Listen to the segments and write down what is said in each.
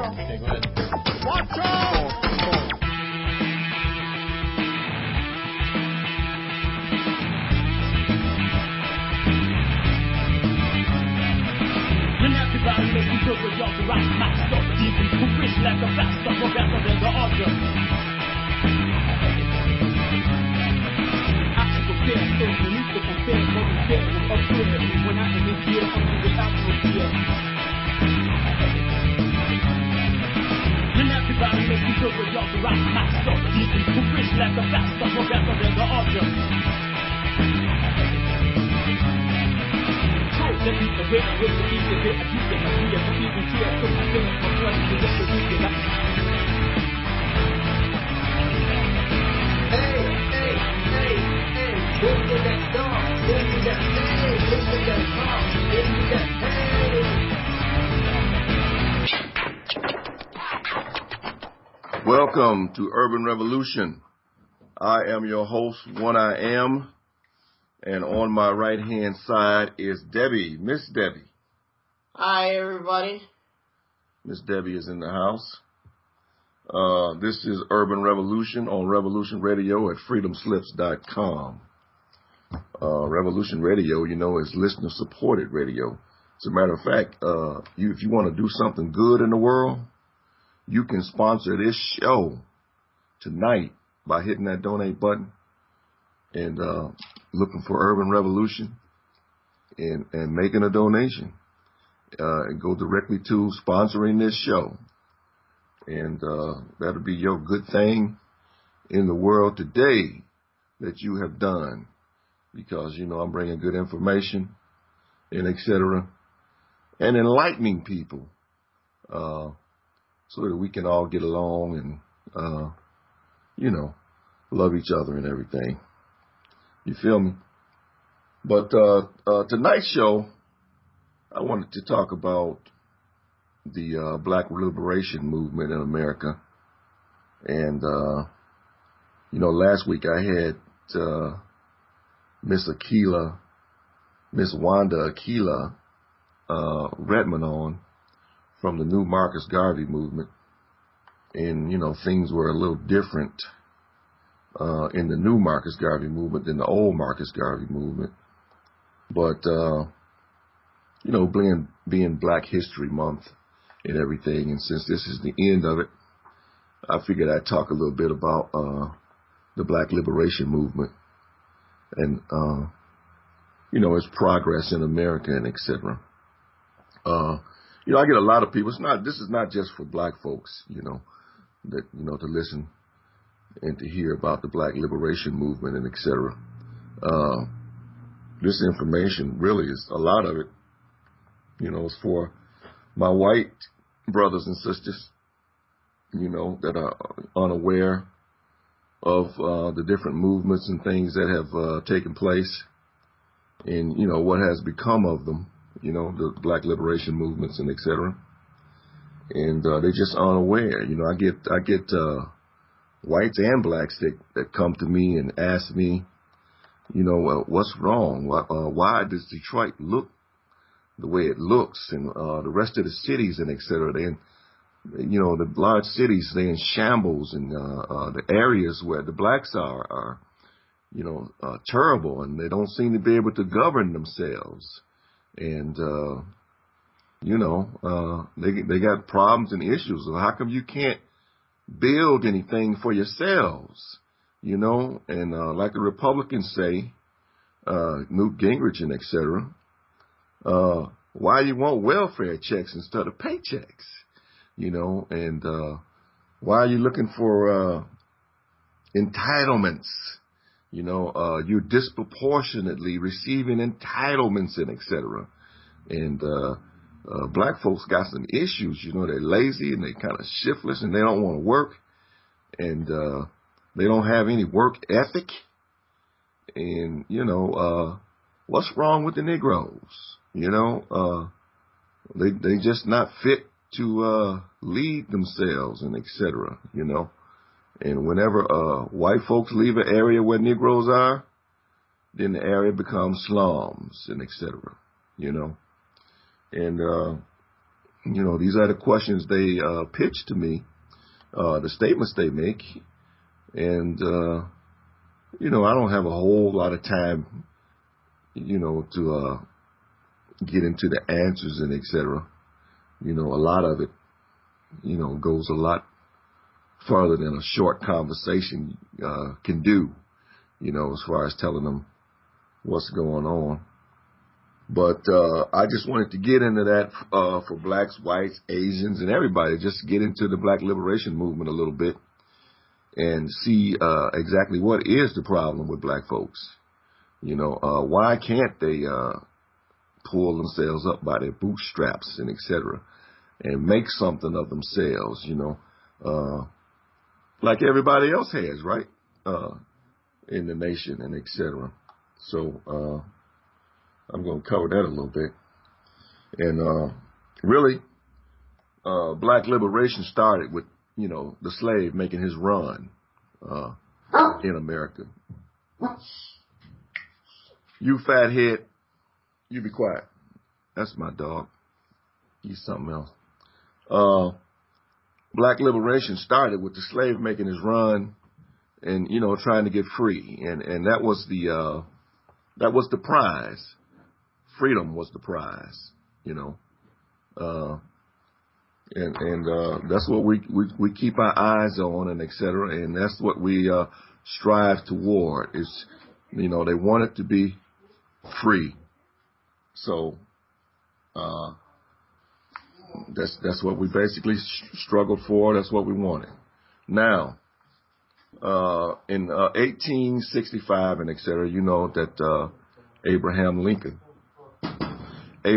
Okay, go ahead. Watch out! Men everybody making sure that y'all can rock my stuff. You can pull fish like a fast stuff or better than the other. I can compare, so you need to compare what you get with up to it. When I am in here, I'm in the atmosphere. Men everybody making sure that y'all can rock my stuff. You can pull fish like a fast stuff or better than the other. Let me aware of the easy bit of you get my fear for even care. So I feel like my blood is just a weekend. Hey, who's in that dog? Who's in that hey? Who's in that dog? Who's in that hey? Welcome to Urban Revolution. I am your host, One Iam. And on my right-hand side is Debbie, Miss Debbie. Hi, everybody. Miss Debbie is in the house. This is Urban Revolution on Revolution Radio at freedomslips.com. Revolution Radio, you know, is listener-supported radio. As a matter of fact, if you want to do something good in the world, you can sponsor this show tonight by hitting that donate button and looking for Urban Revolution and making a donation. And go directly to sponsoring this show. And that'll be your good thing in the world today that you have done. Because, you know, I'm bringing good information and et cetera. And enlightening people so that we can all get along and, you know, love each other and everything. You feel me? But tonight's show, I wanted to talk about the Black Liberation Movement in America. And, you know, last week I had Miss Wanda Akila Redmond on from the new Marcus Garvey movement. And, you know, things were a little different in the new Marcus Garvey movement than the old Marcus Garvey movement. But, you know, being Black History Month and everything, and since this is the end of it, I figured I'd talk a little bit about the Black Liberation Movement and, you know, its progress in America and et cetera. You know, I get a lot of people, this is not just for Black folks, you know, that, you know, to listen and to hear about the Black Liberation Movement and et cetera. This information really is, a lot of it, you know, is for my white brothers and sisters, you know, that are unaware of the different movements and things that have taken place and, you know, what has become of them, you know, the Black Liberation movements and et cetera. And they're just unaware. You know, I get whites and blacks that come to me and ask me, you know, what's wrong? Why does Detroit look the way it looks, and the rest of the cities and et cetera? You know, the large cities, they're in shambles, and the areas where the blacks are you know, terrible, and they don't seem to be able to govern themselves. And, you know, they got problems and issues. So how come you can't build anything for yourselves? You know, and like the Republicans say, Newt Gingrich and et cetera, why you want welfare checks instead of paychecks? You know, and why are you looking for entitlements? You know, you're disproportionately receiving entitlements and et cetera. And Black folks got some issues. You know, they're lazy and they kind of shiftless and they don't want to work. And they don't have any work ethic. And, you know, what's wrong with the Negroes? You know, they just not fit to lead themselves and et cetera, you know. And whenever white folks leave an area where Negroes are, then the area becomes slums and et cetera, you know. And these are the questions they pitch to me, the statements they make. And, I don't have a whole lot of time, to get into the answers and et cetera. A lot of it, goes a lot farther than a short conversation can do, as far as telling them what's going on. But I just wanted to get into that for blacks, whites, Asians, and everybody. Just get into the black liberation movement a little bit and see exactly what is the problem with black folks. Why can't they pull themselves up by their bootstraps and et cetera and make something of themselves, like everybody else has, right, in the nation and et cetera. So I'm going to cover that a little bit. And really, black liberation started with, the slave making his run in America. You fathead, you be quiet. That's my dog. He's something else. Black liberation started with the slave making his run and, trying to get free. And that was the prize. Freedom was the prize, and that's what we keep our eyes on and et cetera. And that's what we strive toward is, they want it to be free. So, that's what we basically struggled for. That's what we wanted. Now, in 1865 and et cetera, that Abraham Lincoln, hey,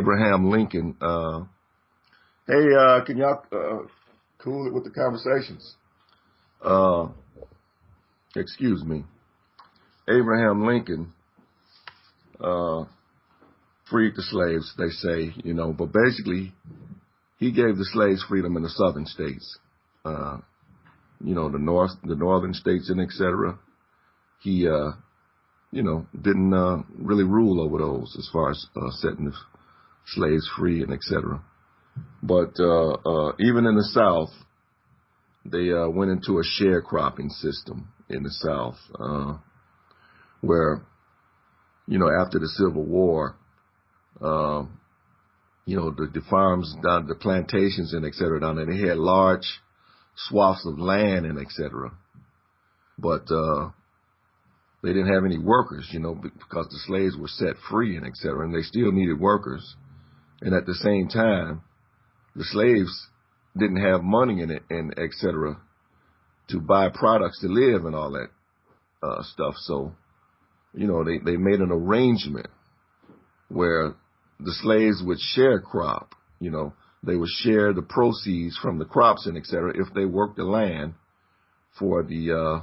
can y'all cool it with the conversations? Excuse me. Abraham Lincoln freed the slaves, they say, but basically he gave the slaves freedom in the southern states, the northern states and et cetera. He, didn't really rule over those as far as setting the slaves free and et cetera. But even in the South, they went into a sharecropping system in the South, where, after the Civil War, the farms down, the plantations and et cetera down there, they had large swaths of land and et cetera. But they didn't have any workers, because the slaves were set free and et cetera, and they still needed workers. And at the same time, the slaves didn't have money in it and et cetera to buy products to live and all that stuff. So, they made an arrangement where the slaves would share crop, they would share the proceeds from the crops and et cetera if they worked the land for the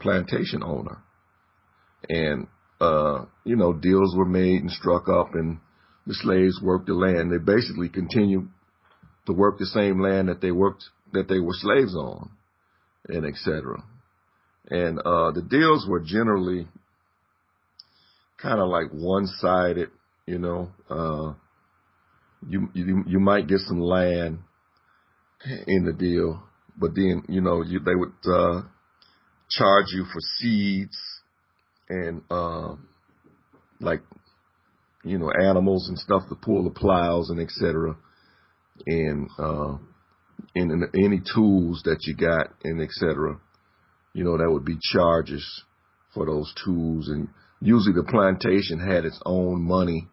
plantation owner. And, deals were made and struck up, and the slaves worked the land. They basically continued to work the same land that they were slaves on, and et cetera. And the deals were generally kind of like one-sided. You might get some land in the deal, but then they would charge you for seeds and animals and stuff to pull the plows and et cetera, and any tools that you got and et cetera. That would be charges for those tools. And usually the plantation had its own money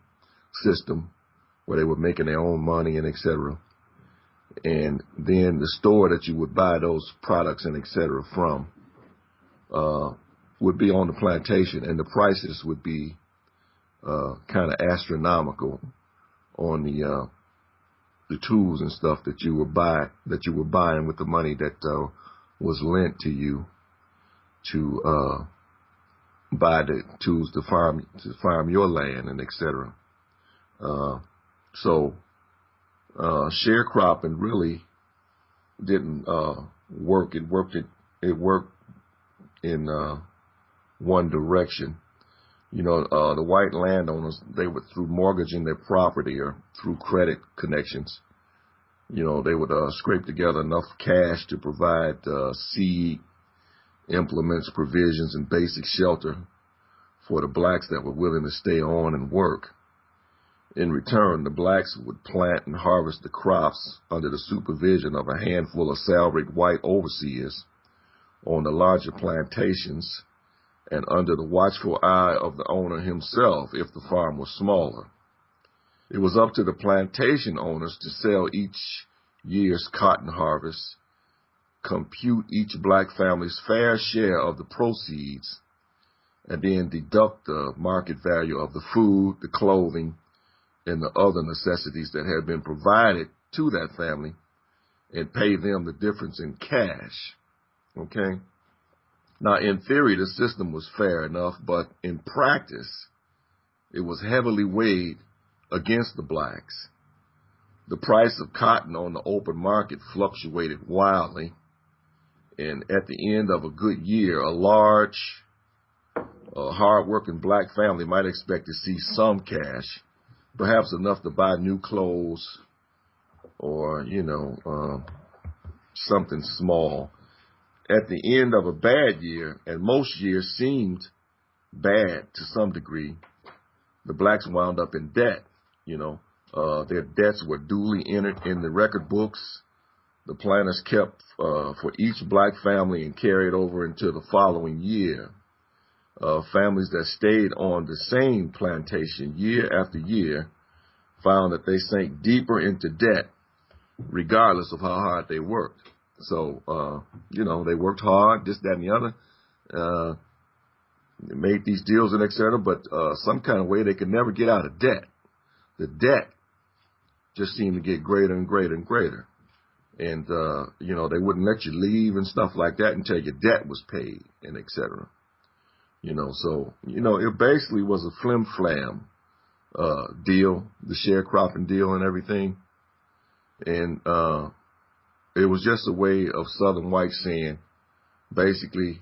system where they were making their own money and et cetera. And then the store that you would buy those products and et cetera from would be on the plantation, and the prices would be kind of astronomical on the tools and stuff that you were buying with the money that was lent to you to buy the tools to farm your land and et cetera. So sharecropping really didn't work. It worked in one direction. The white landowners, they would, through mortgaging their property or through credit connections, they would scrape together enough cash to provide seed, implements, provisions, and basic shelter for the blacks that were willing to stay on and work. In return, the blacks would plant and harvest the crops under the supervision of a handful of salaried white overseers on the larger plantations and under the watchful eye of the owner himself if the farm was smaller. It was up to the plantation owners to sell each year's cotton harvest, compute each black family's fair share of the proceeds, and then deduct the market value of the food, the clothing, and the other necessities that had been provided to that family and pay them the difference in cash. Okay? Now, in theory, the system was fair enough, but in practice, it was heavily weighed against the blacks. The price of cotton on the open market fluctuated wildly, and at the end of a good year, a large, hard-working black family might expect to see some cash, perhaps enough to buy new clothes or, something small. At the end of a bad year, and most years seemed bad to some degree, the blacks wound up in debt. Their debts were duly entered in the record books. The planters kept for each black family and carried over into the following year. Families that stayed on the same plantation year after year found that they sank deeper into debt, regardless of how hard they worked. So, they worked hard, this, that, and the other. They made these deals and et cetera, but some kind of way they could never get out of debt. The debt just seemed to get greater and greater and greater. And, they wouldn't let you leave and stuff like that until your debt was paid and et cetera. It basically was a flim-flam deal, the sharecropping deal and everything. And it was just a way of Southern whites saying, basically,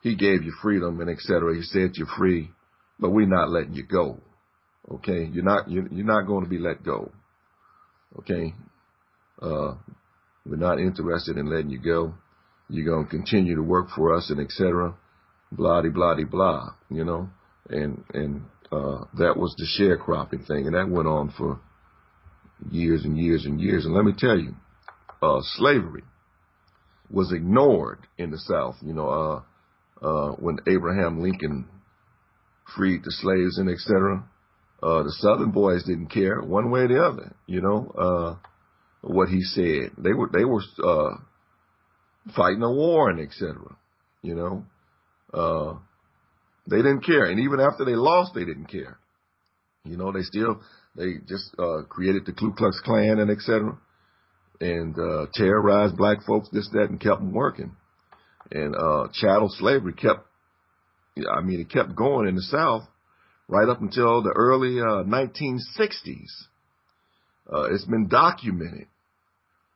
he gave you freedom and et cetera. He said you're free, but we're not letting you go. Okay, you're not going to be let go. Okay, we're not interested in letting you go. You're going to continue to work for us and et cetera. Blah de blah de blah. And that was the sharecropping thing, and that went on for years and years and years. And let me tell you, slavery was ignored in the South. When Abraham Lincoln freed the slaves and et cetera. The Southern boys didn't care one way or the other, what he said. They were fighting a war and et cetera, They didn't care. And even after they lost, they didn't care. They just created the Ku Klux Klan and et cetera, and terrorized black folks, this, that, and kept them working. And chattel slavery kept going in the South right up until the early 1960s. It's been documented.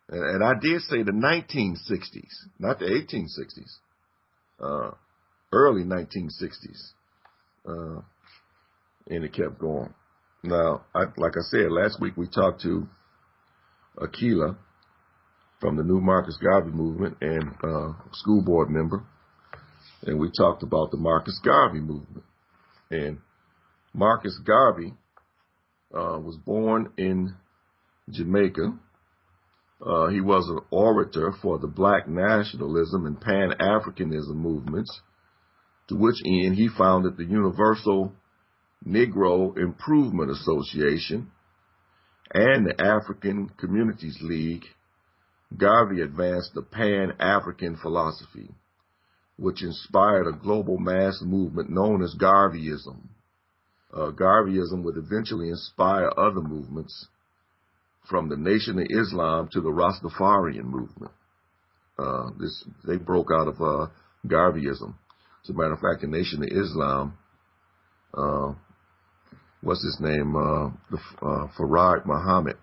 And I did say the 1960s, not the 1860s. Early 1960s. And it kept going. Now, like I said, last week we talked to Akila from the New Marcus Garvey movement and school board member. And we talked about the Marcus Garvey movement. And Marcus Garvey was born in Jamaica. He was an orator for the black nationalism and Pan-Africanism movements, to which end he founded the Universal Negro Improvement Association and the African Communities League. Garvey advanced the Pan-African philosophy, which inspired a global mass movement known as Garveyism. Garveyism would eventually inspire other movements, from the Nation of Islam to the Rastafarian movement. They broke out of Garveyism. As a matter of fact, the Nation of Islam, what's his name? Farag Muhammad,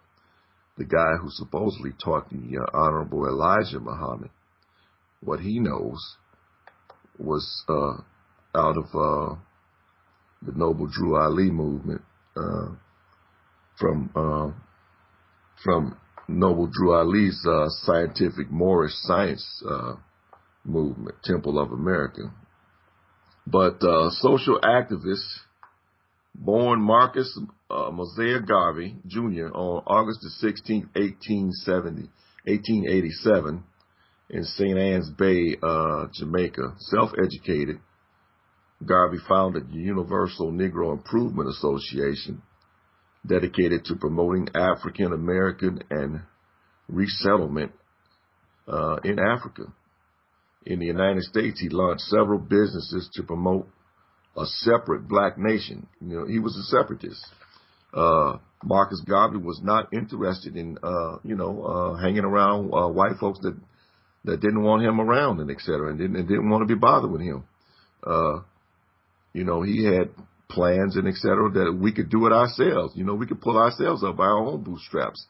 the guy who supposedly taught the Honorable Elijah Muhammad what he knows, was out of the Noble Drew Ali movement, from Noble Drew Ali's scientific Moorish science movement, Temple of America. But social activist, born Marcus Mosiah Garvey, Jr. on August the 16th, 1887, in St. Ann's Bay, Jamaica, self-educated, Garvey founded the Universal Negro Improvement Association, dedicated to promoting African American and resettlement in Africa. In the United States, he launched several businesses to promote a separate black nation. You know, he was a separatist. Marcus Garvey was not interested in, hanging around white folks that didn't want him around and et cetera, and didn't want to be bothered with him. He had plans and et cetera that we could do it ourselves. We could pull ourselves up by our own bootstraps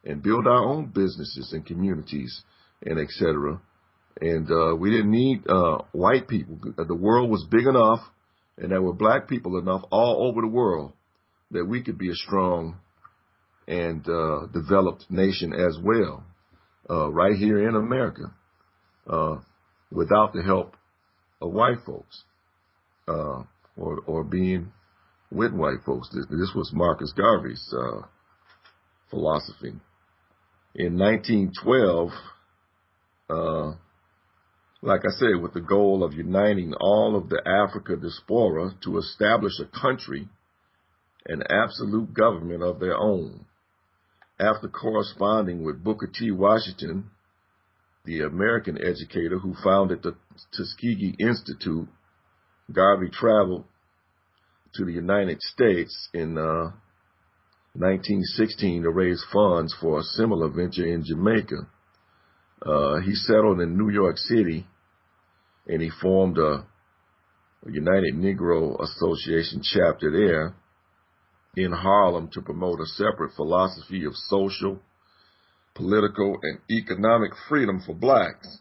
and build our own businesses and communities and et cetera. And we didn't need white people. The world was big enough, and there were black people enough all over the world that we could be a strong and developed nation as well, right here in America, without the help of white folks, or being with white folks. This was Marcus Garvey's philosophy. In 1912, like I said, with the goal of uniting all of the Africa diaspora to establish a country, an absolute government of their own. After corresponding with Booker T. Washington, the American educator who founded the Tuskegee Institute, Garvey traveled to the United States in 1916 to raise funds for a similar venture in Jamaica. He settled in New York City, and he formed a United Negro Association chapter there in Harlem to promote a separate philosophy of social, political, and economic freedom for blacks.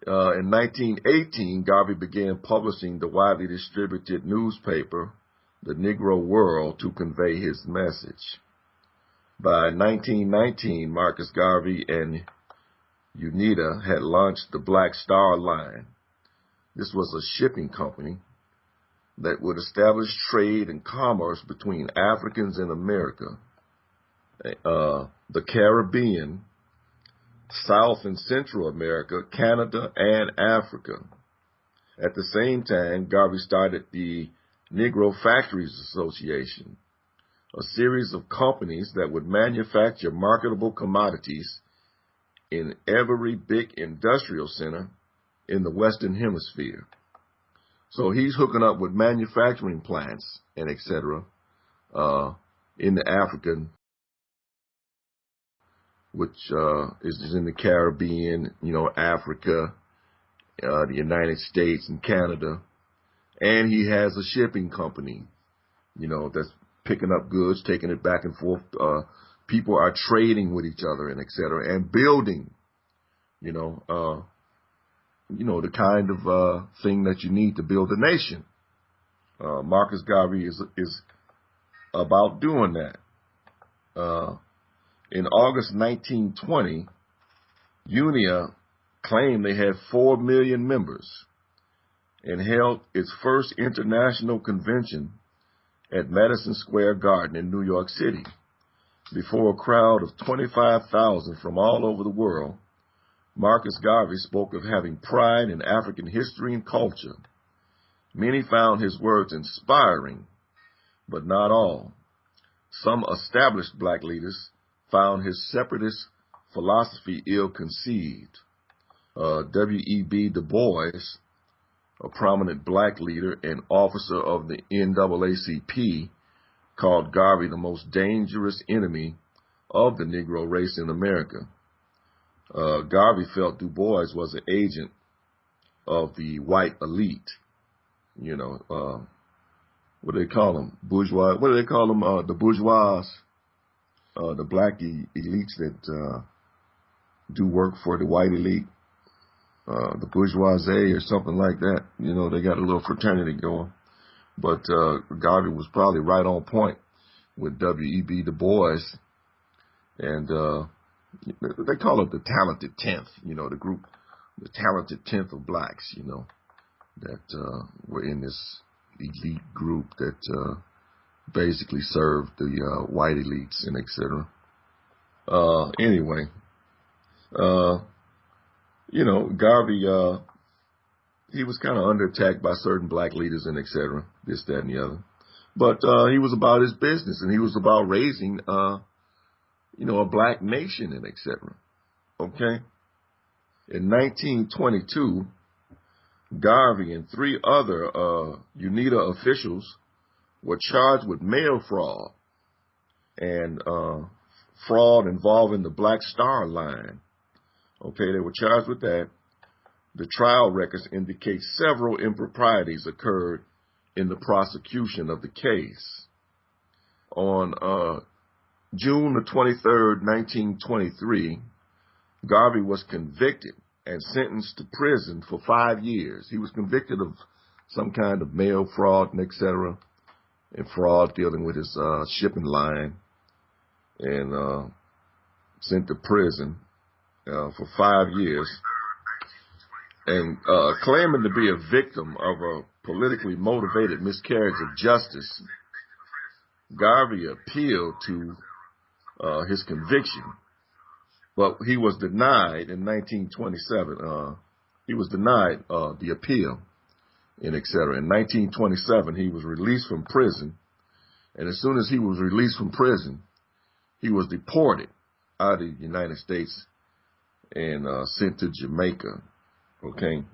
In 1918, Garvey began publishing the widely distributed newspaper, The Negro World, to convey his message. By 1919, Marcus Garvey and UNITA had launched the Black Star Line. This was a shipping company that would establish trade and commerce between Africans in America, the Caribbean, South and Central America, Canada, and Africa. At the same time, Garvey started the Negro Factories Association, a series of companies that would manufacture marketable commodities in every big industrial center in the Western Hemisphere. So he's hooking up with manufacturing plants and et cetera, in the African, which is in the Caribbean, Africa, the United States and Canada. And he has a shipping company, that's picking up goods, taking it back and forth. People are trading with each other and et cetera, and building, the kind of thing that you need to build a nation. Marcus Garvey is about doing that. In August 1920, UNIA claimed they had 4 million members and held its first international convention at Madison Square Garden in New York City. Before a crowd of 25,000 from all over the world, Marcus Garvey spoke of having pride in African history and culture. Many found his words inspiring, but not all. Some established black leaders found his separatist philosophy ill-conceived. W.E.B. Du Bois, a prominent black leader and officer of the NAACP, called Garvey the most dangerous enemy of the Negro race in America. Garvey felt Du Bois was an agent of the white elite. What do they call them? Bourgeois. What do they call them? The bourgeois, the black elites that do work for the white elite. The bourgeoisie or something like that. They got a little fraternity going. But Garvey was probably right on point with W.E.B. Du Bois, and they call it the talented 10th, the group, the talented 10th of blacks, that were in this elite group that basically served the white elites and etc. Anyway, Garvey, he was kind of under attack by certain black leaders and etc., this, that, and the other. But he was about his business, and he was about raising, a black nation and etc. Okay? In 1922, Garvey and 3 other UNITA officials were charged with mail fraud and fraud involving the Black Star Line. Okay, they were charged with that. The trial records indicate several improprieties occurred in the prosecution of the case. On June the 23rd, 1923, Garvey was convicted and sentenced to prison for 5 years. He was convicted of some kind of mail fraud and etc., and fraud dealing with his shipping line, and sent to prison for 5 years. And claiming to be a victim of a politically motivated miscarriage of justice, Garvey appealed to his conviction, but he was denied in 1927. He was denied the appeal, and etc. In 1927, he was released from prison, and as soon as he was released from prison, he was deported out of the United States and sent to Jamaica. Okay.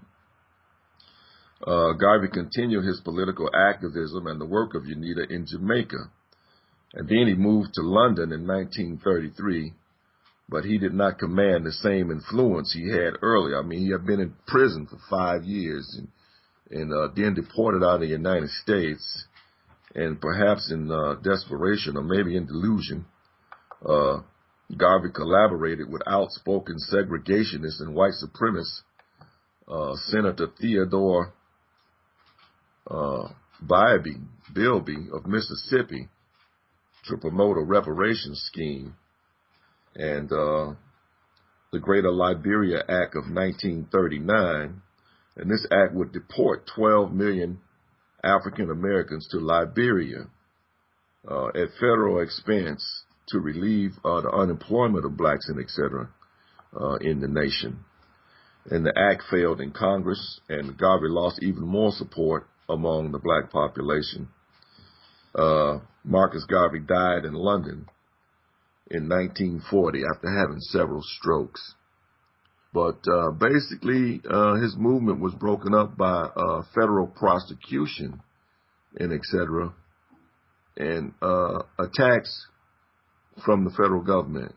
Garvey continued his political activism and the work of UNITA in Jamaica. And then he moved to London in 1933, but he did not command the same influence he had earlier. I mean, he had been in prison for 5 years and then deported out of the United States. And perhaps in desperation or maybe in delusion, Garvey collaborated with outspoken segregationists and white supremacists, Senator Theodore Bilby of Mississippi, to promote a reparations scheme, and the Greater Liberia Act of 1939, and this act would deport 12 million African Americans to Liberia at federal expense to relieve the unemployment of blacks and etc. In the nation. And the act failed in Congress, and Garvey lost even more support among the black population. Marcus Garvey died in London in 1940 after having several strokes. But basically, his movement was broken up by federal prosecution and etc. and attacks from the federal government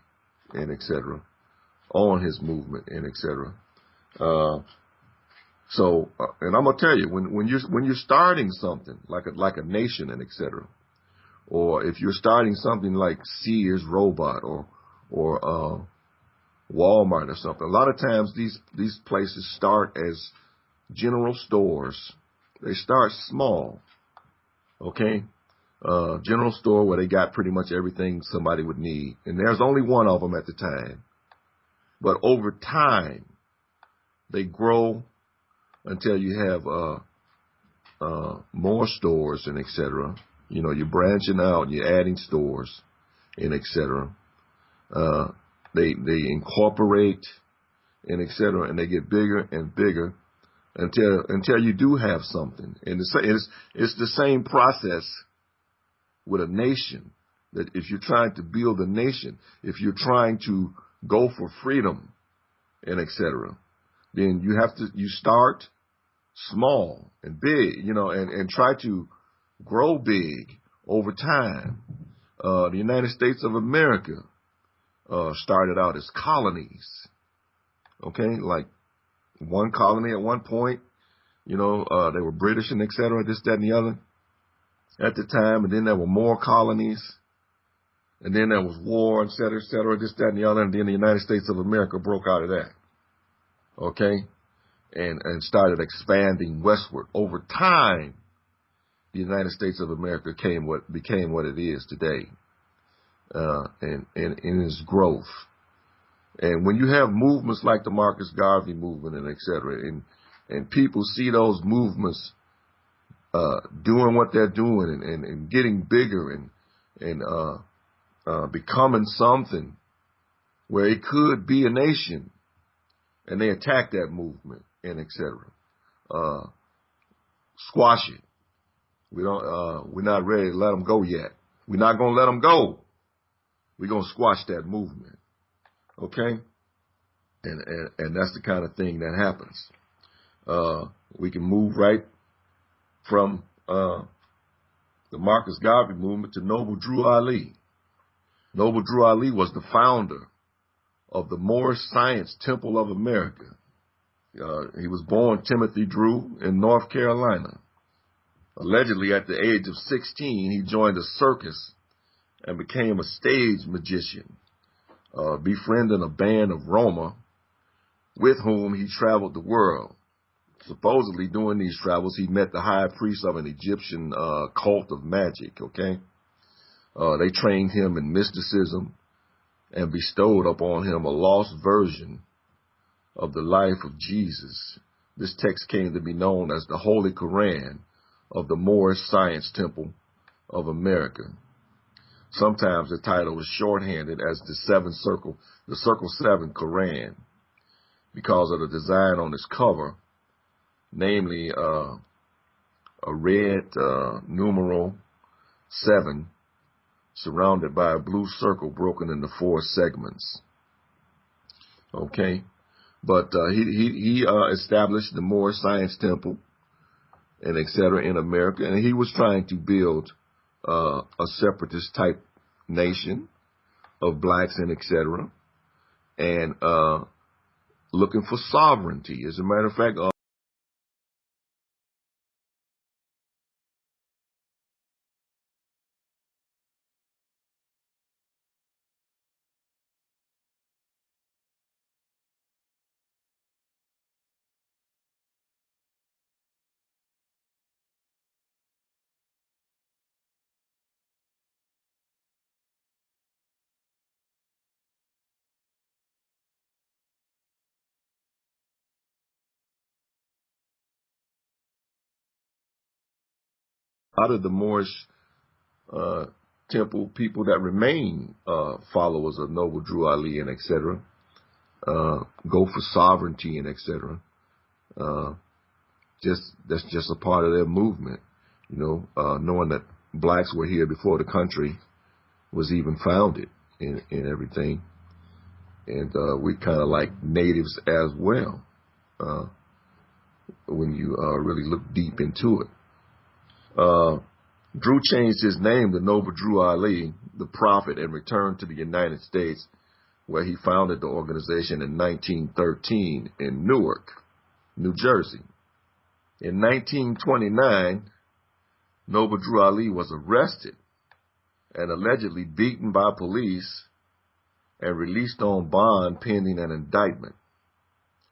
and etc. on his movement and etc. And I'm gonna tell you, when you're starting something like a nation and etc., or if you're starting something like Sears Robot or Walmart or something, a lot of times these places start as general stores. They start small, okay? General store where they got pretty much everything somebody would need, and there's only one of them at the time. But over time, they grow until you have more stores and etc. You're branching out, you're adding stores and etc. They incorporate and etc. and they get bigger and bigger until you do have something. And it's the same process with a nation. That if you're trying to build a nation, if you're trying to go for freedom and etc., then you start small and big, and try to grow big over time. The United States of America started out as colonies, okay, like one colony at one point, they were British and etc., this, that, and the other at the time, and then there were more colonies, and then there was war, et cetera, this, that, and the other, and then the United States of America broke out of that, okay, and started expanding westward. Over time, the United States of America became what it is today, and in its growth. And when you have movements like the Marcus Garvey movement and et cetera, and people see those movements doing what they're doing and getting bigger and becoming something where it could be a nation, and they attack that movement and et cetera, squash it. We're not ready to let them go yet. We're not going to let them go. We're going to squash that movement. Okay? And that's the kind of thing that happens. We can move right from the Marcus Garvey movement to Noble Drew Ali. Noble Drew Ali was the founder of the Moorish Science Temple of America. He was born Timothy Drew in North Carolina. Allegedly, at the age of 16, he joined a circus and became a stage magician, befriending a band of Roma with whom he traveled the world. Supposedly, during these travels, he met the high priest of an Egyptian cult of magic, okay? They trained him in mysticism and bestowed upon him a lost version of the life of Jesus. This text came to be known as the Holy Quran of the Moorish Science Temple of America. Sometimes the title is shorthanded as the Circle 7 Quran, because of the design on its cover, namely a red numeral 7 surrounded by a blue circle broken into 4 segments. Okay, but he established the Moorish Science Temple and et cetera in America, and he was trying to build a separatist type nation of blacks and et cetera, and looking for sovereignty. As a matter of fact, out of the Moorish temple, people that remain followers of Noble Drew Ali and et cetera, go for sovereignty and et cetera. That's just a part of their movement, you know, knowing that blacks were here before the country was even founded and everything. And we kind of like natives as well, when you really look deep into it. Drew changed his name to Noble Drew Ali, the Prophet, and returned to the United States, where he founded the organization in 1913 in Newark, New Jersey. In 1929, Noble Drew Ali was arrested and allegedly beaten by police and released on bond pending an indictment.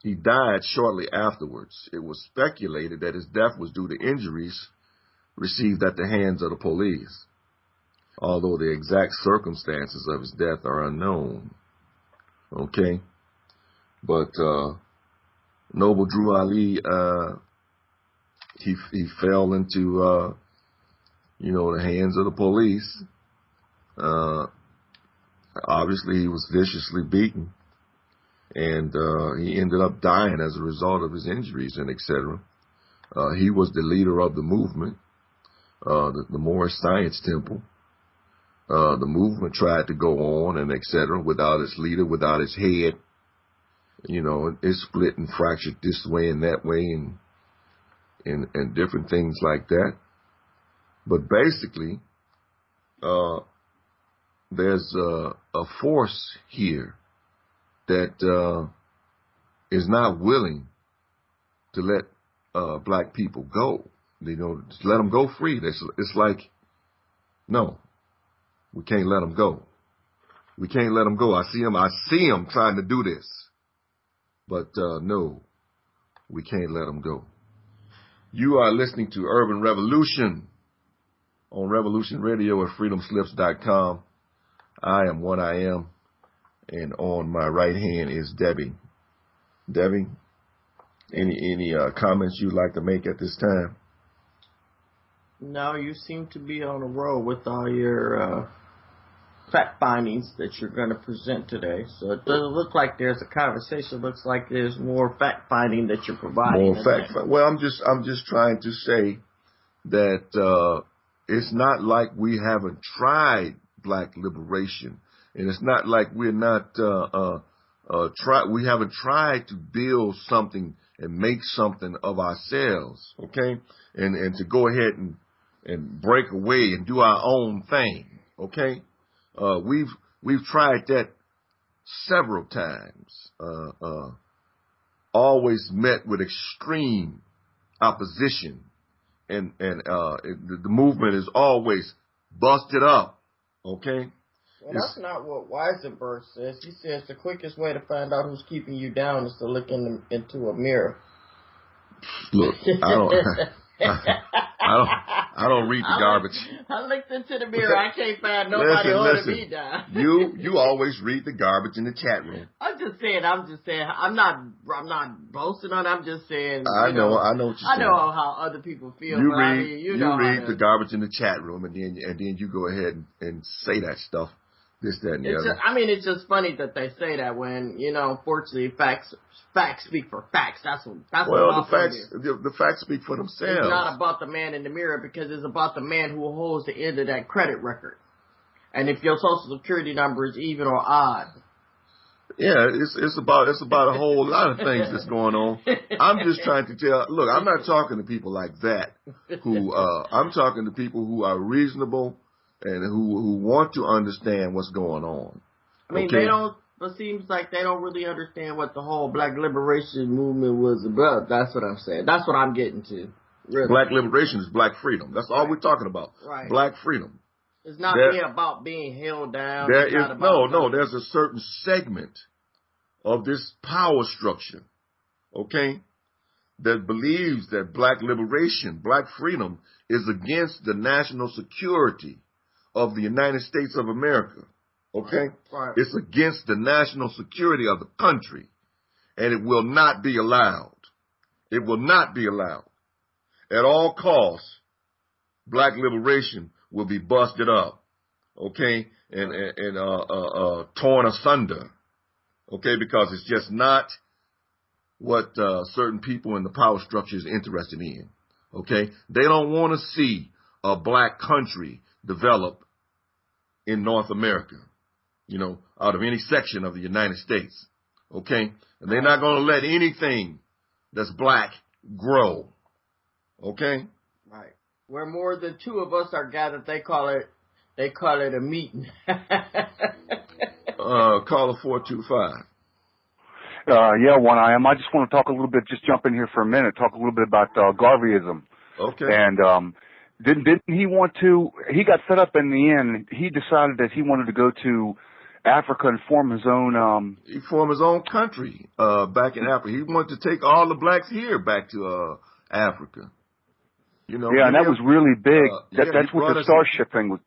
He died shortly afterwards. It was speculated that his death was due to injuries received at the hands of the police, although the exact circumstances of his death are unknown. Okay? But Noble Drew Ali, he fell into, the hands of the police. Obviously, he was viciously beaten, and he ended up dying as a result of his injuries and etc. He was the leader of the movement, the Moorish Science Temple. The movement tried to go on and etc. without its leader, without its head. It split and fractured this way and that way, and different things like that. But basically, there's a force here that is not willing to let black people go. Just let them go free. It's like, no, we can't let them go. We can't let them go. I see them trying to do this. But no, we can't let them go. You are listening to Urban Revolution on Revolution Radio at freedomslips.com. I am One Iam, and on my right hand is Debbie. Debbie, any comments you'd like to make at this time? No, you seem to be on a roll with all your fact findings that you're going to present today. So it doesn't look like there's a conversation. It looks like there's more fact finding that you're providing. Well, I'm just trying to say that it's not like we haven't tried black liberation, and it's not like we're not we haven't tried to build something and make something of ourselves, okay? And to go ahead and break away and do our own thing, okay? We've tried that several times. Always met with extreme opposition, and the movement is always busted up, okay? Well, that's not what Weisenberg says. He says the quickest way to find out who's keeping you down is to look into a mirror. Look, I don't read the garbage. I looked into the mirror. I can't find nobody holding me down. You always read the garbage in the chat room. I'm just saying. I'm not boasting on it. I'm just saying. I know what you're saying. I know how other people feel. You read the garbage in the chat room, and then you go ahead and say that stuff. This, that, and the other. It's just funny that they say that when, unfortunately, facts speak for facts. That's what the facts speak for themselves. It's not about the man in the mirror, because it's about the man who holds the end of that credit record. And if your social security number is even or odd. Yeah, it's about a whole lot of things that's going on. I'm just trying to tell. Look, I'm not talking to people like that. I'm talking to people who are reasonable and who want to understand what's going on. I mean, okay? It seems like they don't really understand what the whole black liberation movement was about. That's what I'm saying. That's what I'm getting to. Really. Black liberation is black freedom. That's all we're talking about. Right. Black freedom. It's not about being held down. There's a certain segment of this power structure, okay, that believes that black liberation, black freedom, is against the national security of the United States of America, okay? Right. It's against the national security of the country, and it will not be allowed. It will not be allowed. At all costs, black liberation will be busted up, okay, and torn asunder, okay, because it's just not what certain people in the power structure is interested in, okay? They don't want to see a black country develop in North America, out of any section of the United States, okay? And they're not going to let anything that's black grow, okay? Right. Where more than two of us are gathered, they call it a meeting. Caller 425. Yeah, One Iam. I just want to talk a little bit, just jump in here for a minute, talk a little bit about Garveyism. Okay. And didn't he want to, he got fed up in the end. He decided that he wanted to go to Africa and form his own. He formed his own country back in Africa. He wanted to take all the blacks here back to Africa. Yeah, and that was really big. That's what the Starship thing was.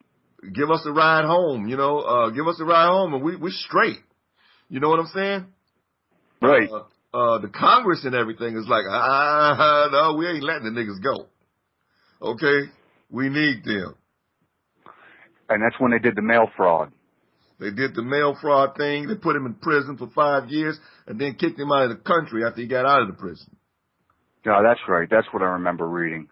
Give us a ride home, give us a ride home, and we're straight. You know what I'm saying? Right. The Congress and everything is like, no, we ain't letting the niggas go. Okay? We need them. And that's when they did the mail fraud. They did the mail fraud thing. They put him in prison for 5 years and then kicked him out of the country after he got out of the prison. Yeah, that's right. That's what I remember reading.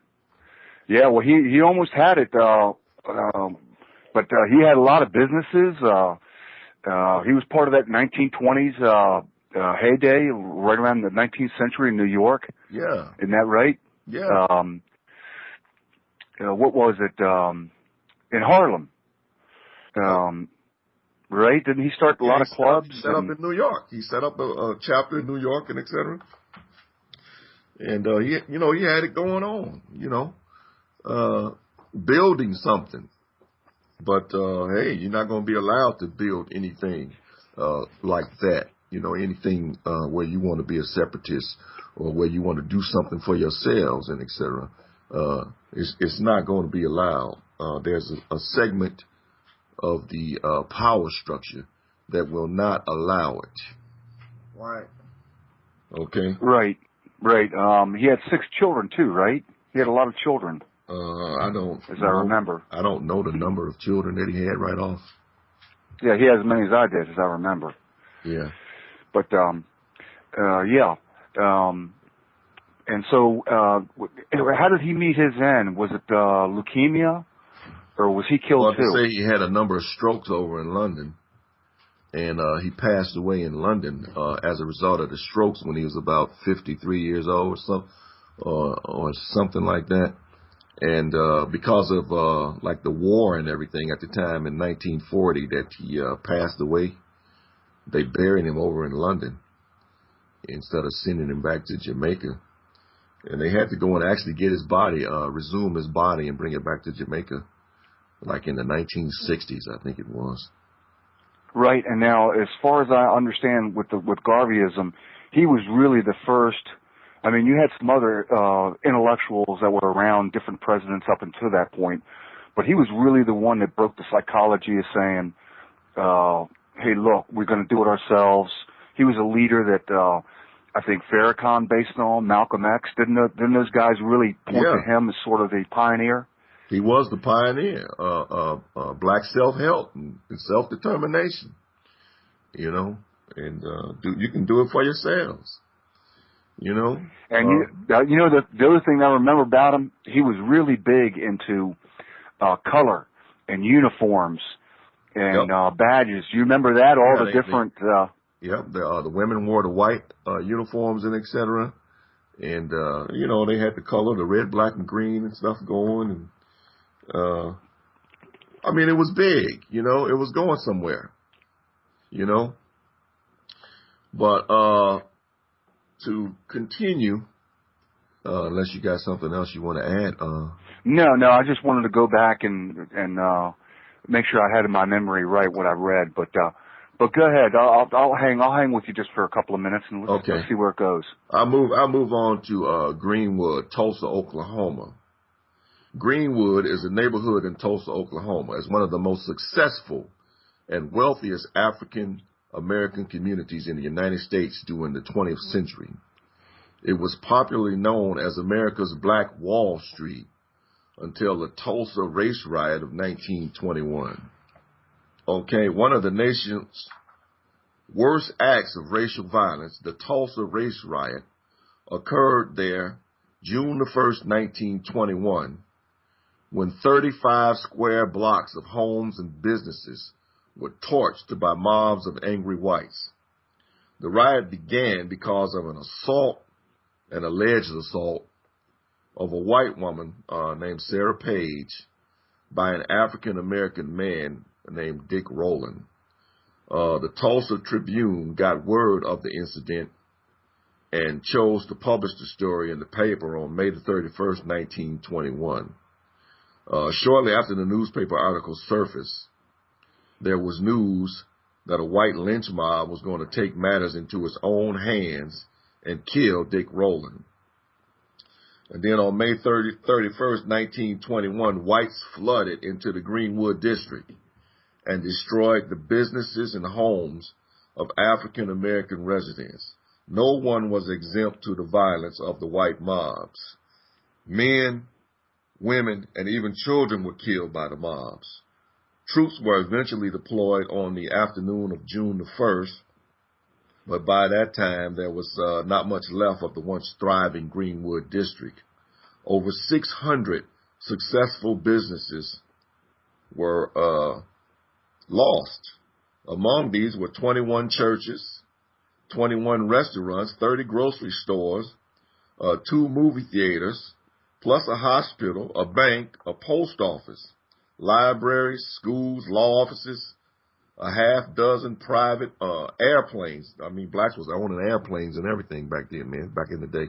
Yeah, well, he almost had it, but he had a lot of businesses. He was part of that 1920s heyday, right around the 19th century in New York. Yeah. Isn't that right? Yeah. What was it? In Harlem. Right? Didn't he start a lot of clubs? He set up in New York. He set up a chapter in New York and et cetera. And, he had it going on, building something. But, hey, you're not going to be allowed to build anything like that. Anything where you want to be a separatist or where you want to do something for yourselves and et cetera. It's not going to be allowed. there's a segment of the power structure that will not allow it. Right. Okay. Right. He had 6 children too, right? He had a lot of children. I don't. As I remember. I don't know the number of children that he had right off. Yeah, he had as many as I did, as I remember. Yeah. But yeah. And so, how did he meet his end? Was it leukemia, or was he killed too? Well, to say he had a number of strokes over in London, and he passed away in London as a result of the strokes when he was about 53 years old or something like that. And because of like the war and everything at the time in 1940 that he passed away, they buried him over in London instead of sending him back to Jamaica. And they had to go and actually get his body, resume his body and bring it back to Jamaica, like in the 1960s, I think it was. Right. And now, as far as I understand with Garveyism, he was really the first. I mean, you had some other intellectuals that were around, different presidents up until that point, but he was really the one that broke the psychology of saying, hey, look, we're going to do it ourselves. He was a leader that I think Farrakhan based on, Malcolm X. Didn't those guys really point to him as sort of the pioneer? He was the pioneer, black self-help and self-determination, you know, and you can do it for yourselves, you know. And the other thing I remember about him, he was really big into color and uniforms and badges. You remember that? All the different... the women wore the white uniforms and et cetera. And, you know, they had the color, the red, black, and green and stuff going. And, I mean, it was big, you know, it was going somewhere, you know. But to continue, unless you got something else you want to add. No, I just wanted to go back and make sure I had in my memory right what I read. But go ahead. I'll hang with you just for a couple of minutes and let's see where it goes. I'll move on to Greenwood, Tulsa, Oklahoma. Greenwood is a neighborhood in Tulsa, Oklahoma. It's one of the most successful and wealthiest African American communities in the United States during the 20th century. It was popularly known as America's Black Wall Street until the Tulsa race riot of 1921. Okay, one of the nation's worst acts of racial violence, the Tulsa race riot, occurred there June the 1st, 1921, when 35 square blocks of homes and businesses were torched by mobs of angry whites. The riot began because of an assault, an alleged assault, of a white woman named Sarah Page by an African-American man named Dick Rowland. The Tulsa Tribune got word of the incident and chose to publish the story in the paper on May the 31st, 1921. Shortly after the newspaper article surfaced, there was news that a white lynch mob was going to take matters into its own hands and kill Dick Rowland. And then on May 31st, 1921, whites flooded into the Greenwood district and destroyed the businesses and homes of African American residents. No one was exempt to the violence of the white mobs. Men, women, and even children were killed by the mobs. Troops were eventually deployed on the afternoon of June the 1st, but by that time there was not much left of the once thriving Greenwood district. Over 600 successful businesses were lost. Among these were 21 churches, 21 restaurants, 30 grocery stores, 2 movie theaters, plus a hospital, a bank, a post office, libraries, schools, law offices, a half dozen private airplanes. I mean, blacks was owning airplanes and everything back then, man, back in the day,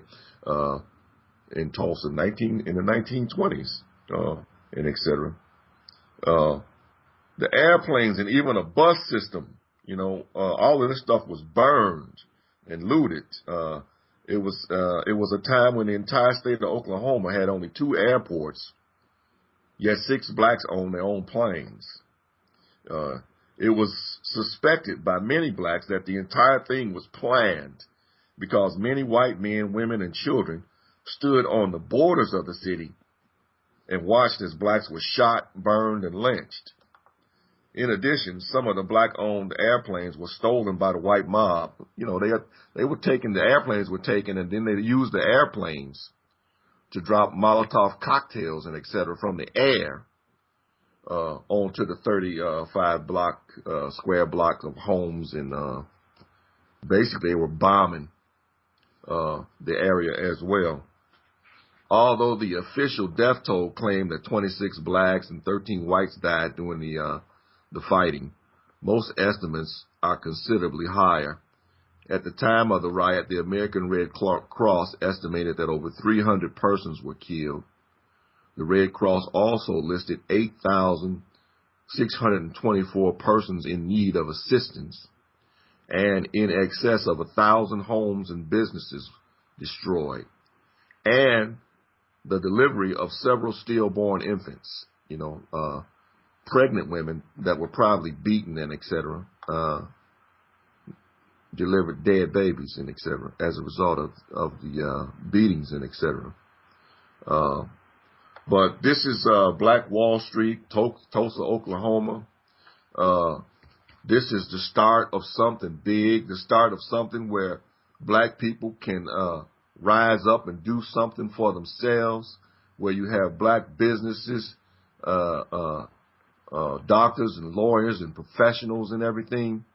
in Tulsa, in the 1920s, and et cetera. The airplanes and even a bus system, you know, all of this stuff was burned and looted. It was a time when the entire state of Oklahoma had only 2 airports Yet 6 blacks owned their own planes. It was suspected by many blacks that the entire thing was planned because many white men, women, and children stood on the borders of the city and watched as blacks were shot, burned, and lynched. In addition, some of the black-owned airplanes were stolen by the white mob. You know, they were taken, the airplanes were taken, and then they used the airplanes to drop Molotov cocktails and et cetera from the air onto the 35 square block of homes, and basically they were bombing the area as well. Although the official death toll claimed that 26 blacks and 13 whites died during the fighting, most estimates are considerably higher. At the time of the riot, the American Red Cross estimated that over 300 persons were killed. The Red Cross also listed 8,624 persons in need of assistance, and in excess of 1,000 homes and businesses destroyed, and the delivery of several stillborn infants, pregnant women that were probably beaten and et cetera, delivered dead babies and et cetera as a result of the beatings and et cetera. But this is Black Wall Street, Tulsa, Oklahoma. This is the start of something big, the start of something where black people can rise up and do something for themselves, where you have black businesses, doctors and lawyers and professionals and everything,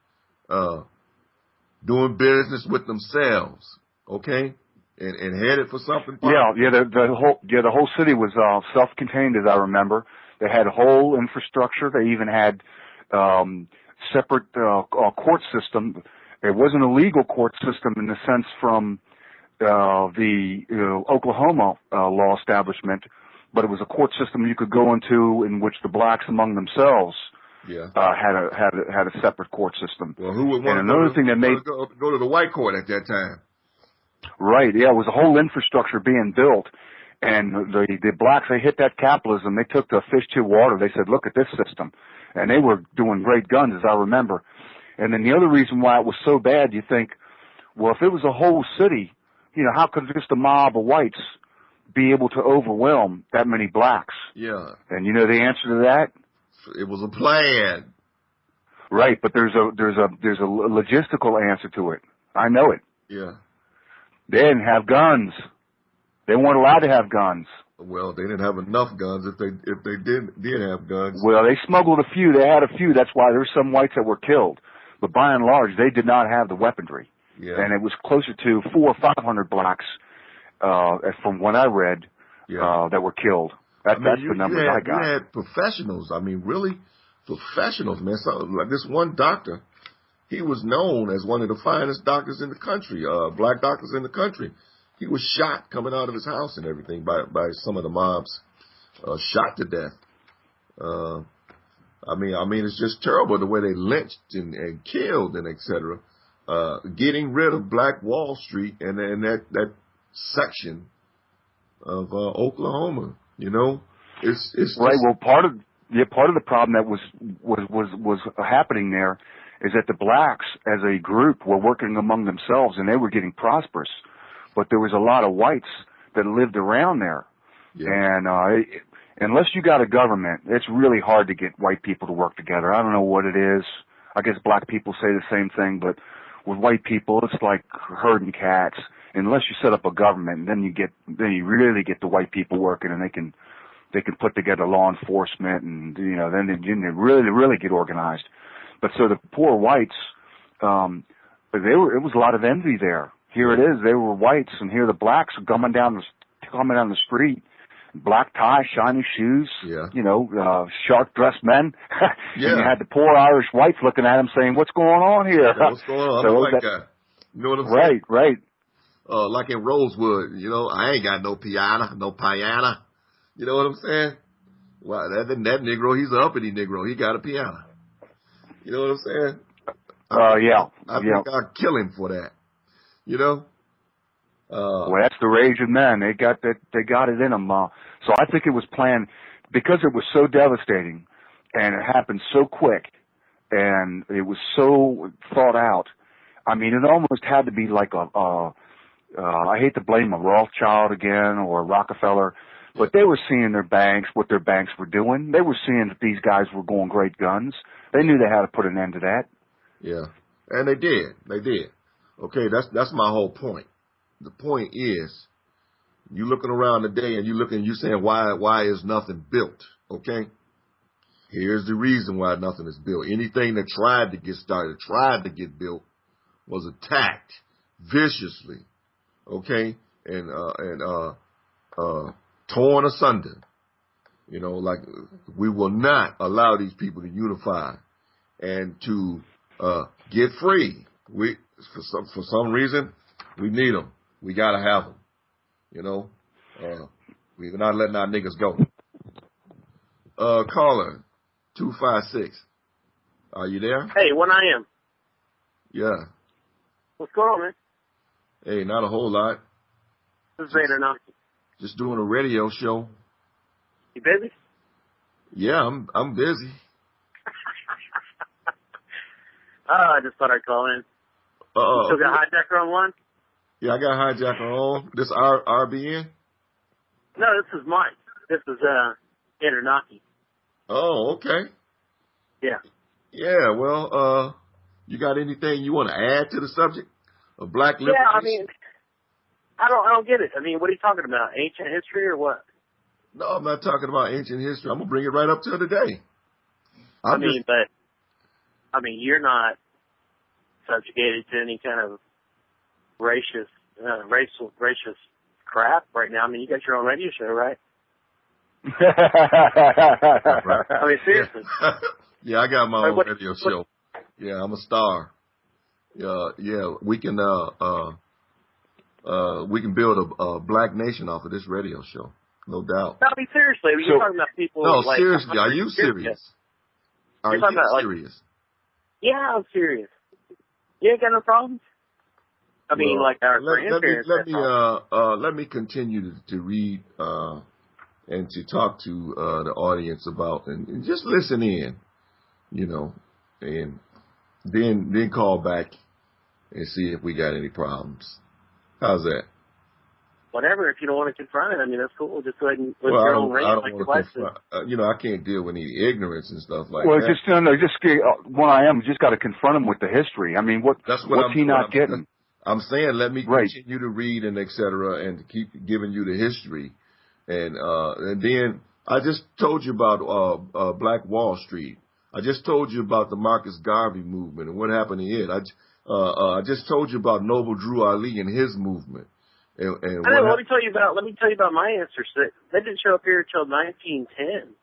doing business with themselves, okay, and headed for something. The whole city was self-contained, as I remember. They had a whole infrastructure. They even had separate court system. It wasn't a legal court system in the sense from the Oklahoma law establishment, but it was a court system you could go into in which the blacks among themselves had a separate court system. Well, who would want to go to the white court at that time? Right, yeah, it was a whole infrastructure being built, and the blacks, they hit that capitalism. They took the fish to water. They said, look at this system, and they were doing great guns, as I remember. And then the other reason why it was so bad, you think, well, if it was a whole city, how could just a mob of whites be able to overwhelm that many blacks? Yeah. And you know the answer to that? It was a plan. Right, but there's a logistical answer to it. I know it. Yeah. They didn't have guns. They weren't allowed to have guns. Well, they didn't have enough guns if they did have guns. Well, they smuggled a few. They had a few. That's why there's some whites that were killed. But by and large, they did not have the weaponry. Yeah. And it was closer to 400 or 500 blacks, from what I read, that were killed. That's the numbers I got. You had professionals. I mean, really professionals, man. So, like this one doctor, he was known as one of the finest doctors in the country, black doctors in the country. He was shot coming out of his house and everything by some of the mobs, shot to death. I mean, it's just terrible the way they lynched and killed and et cetera. Getting rid of Black Wall Street and that section of Oklahoma, it's right. Well, part of the problem that was happening there is that the blacks as a group were working among themselves and they were getting prosperous, but there was a lot of whites that lived around there, and unless you got a government, it's really hard to get white people to work together. I don't know what it is. I guess black people say the same thing, but with white people, it's like herding cats. Unless you set up a government, then you really get the white people working, and they can put together law enforcement, and then they really get organized. But so the poor whites, it was a lot of envy there. Here it is, they were whites, and here the blacks are coming down the street, black tie, shiny shoes, sharp dressed men. And you had the poor Irish whites looking at him saying, "What's going on here? What's going on? I'm a white guy." You know what I'm saying? Right. Like in Rosewood, I ain't got no piano. You know what I'm saying? Well, that Negro, he's an uppity Negro. He got a piano. You know what I'm saying? I think I'd kill him for that. Well, that's the rage of men. They got it in them. So I think it was planned. because it was so devastating and it happened so quick and it was so thought out. I mean, it almost had to be like I hate to blame a Rothschild again or a Rockefeller, but they were seeing their banks, what their banks were doing. They were seeing that these guys were going great guns. They knew they had to put an end to that. Yeah, and they did. They did. Okay, that's my whole point. The point is, you looking around today and you saying why is nothing built? Okay, here's the reason why nothing is built. Anything that tried to get started, tried to get built, was attacked viciously. Okay, and torn asunder. You know, like we will not allow these people to unify and to get free. For some reason, we need them. We gotta have them. You know, we're not letting our niggas go. Caller 256. Are you there? Hey, One Iam. Yeah. What's going on, man? Hey, not a whole lot. This is Vader now. Just doing a radio show. You busy? Yeah, I'm busy. I just thought I'd call in. You still got Hijacker on one? Yeah, I got Hijacker on. This RBN? No, this is Mike. This is Anunnaki. Oh, okay. Yeah. Yeah, well, you got anything you want to add to the subject of black liberation? Yeah, I mean, I don't get it. I mean, what are you talking about? Ancient history or what? No, I'm not talking about ancient history. I'm gonna bring it right up to today. You're not subjugated to any kind of racist crap right now. I mean, you got your own radio show, right? I mean, seriously. Yeah, I got my own radio show. Yeah, I'm a star. Yeah, we can build a black nation off of this radio show, no doubt. No, I mean, seriously, you're talking about people. No, like, seriously, are you serious? Are you serious? Yeah, I'm serious. You ain't got no problems. I mean, like our grandparents. Let me continue to read and to talk to the audience about and just listen in, you know, and then call back and see if we got any problems. How's that? Whatever. If you don't want to confront it, I mean, that's cool. Just go ahead and put your own range like your wife said. You know, I can't deal with any ignorance and stuff like that. Well, One Iam, just got to confront him with the history. I mean, what's he not getting? I'm saying let me continue to read and et cetera and keep giving you the history. And then I just told you about Black Wall Street. I just told you about the Marcus Garvey movement and what happened to it. I just told you about Noble Drew Ali and his movement. And let me tell you about my ancestors. They didn't show up here until 1910.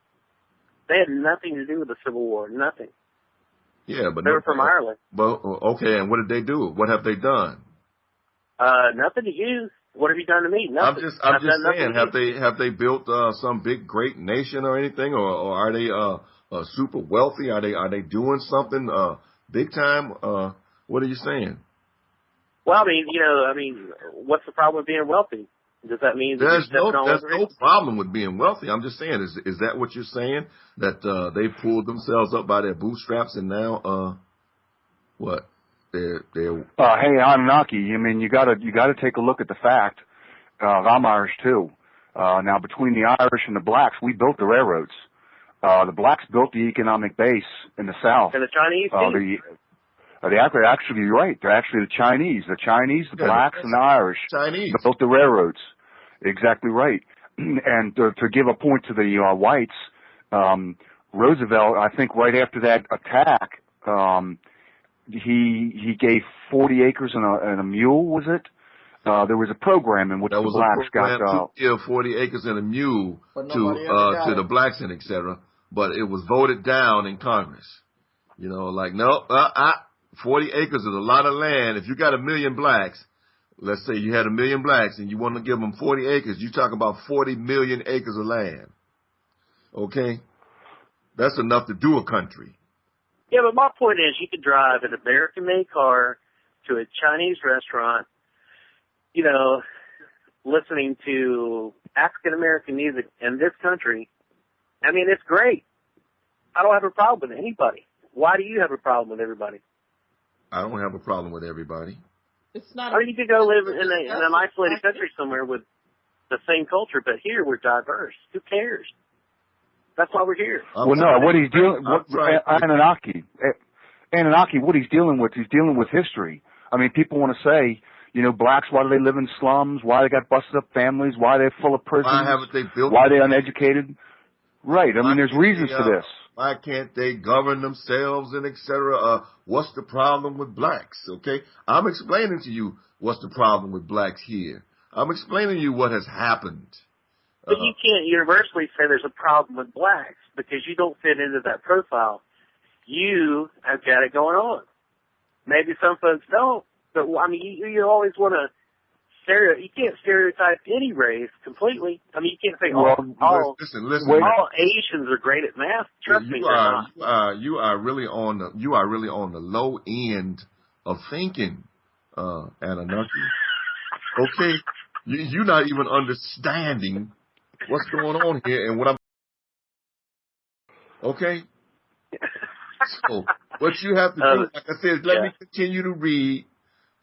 They had nothing to do with the Civil War. Nothing. Yeah, but they were from Ireland. But okay, and what did they do? What have they done? Nothing to you. What have you done to me? Nothing. I'm just saying, have they built some big great nation or anything, or are they super wealthy? Are they doing something big time? What are you saying? Well, I mean, what's the problem with being wealthy? Does that mean there's no problem with being wealthy? I'm just saying, is that what you're saying? That they pulled themselves up by their bootstraps and now what? They're hey, Anunnaki. I mean, you gotta take a look at the fact. I'm Irish too. Now, between the Irish and the blacks, we built the railroads. The blacks built the economic base in the South. And the Chinese. Actually, you're right. They're actually the Chinese. The blacks, and the Irish built the railroads. Exactly right. And to give a point to the whites, Roosevelt, I think right after that attack, he gave 40 acres and a mule, was it? There was a program in which the blacks got to give 40 acres and a mule to the blacks and etc. But it was voted down in Congress. You know, like 40 acres is a lot of land. If you got 1 million blacks, let's say you had 1 million blacks and you want to give them 40 acres, you talk about 40 million acres of land. Okay? That's enough to do a country. Yeah, but my point is you could drive an American-made car to a Chinese restaurant, you know, listening to African-American music in this country I mean, it's great. I don't have a problem with anybody. Why do you have a problem with everybody? I don't have a problem with everybody. It's not. I mean, you could go live in an isolated country somewhere with the same culture, but here we're diverse. Who cares? That's why we're here. Well, no, what he's dealing with, Anunnaki, what he's dealing with history. I mean, people want to say, you know, blacks, why do they live in slums? Why they got busted up families? Why they're full of prisons? Why haven't they built? Why they uneducated? Right. I mean, there's reasons for this. Why can't they govern themselves and et cetera? What's the problem with blacks? Okay, I'm explaining to you what's the problem with blacks here. I'm explaining to you what has happened. But you can't universally say there's a problem with blacks because you don't fit into that profile. You have got it going on. Maybe some folks don't, but I mean, you always want to you can't stereotype any race completely. I mean, you can't say all Asians are great at math. Trust me, they're not. You are really on the low end of thinking, Anunnaki. Okay, you're not even understanding what's going on here and what I'm. Okay. So what you have to do, like I said, let me continue to read.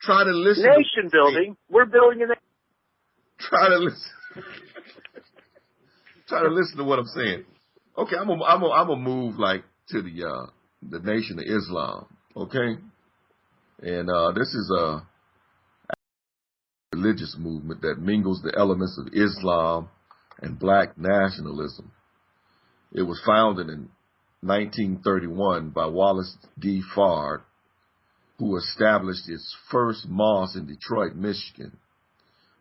Try to listen. Nation building. We're building a nation. Try to listen. Try to listen to what I'm saying. Okay, I'm gonna move like to the Nation of Islam. Okay, and this is a religious movement that mingles the elements of Islam and black nationalism. It was founded in 1931 by Wallace D. Fard, who established its first mosque in Detroit, Michigan.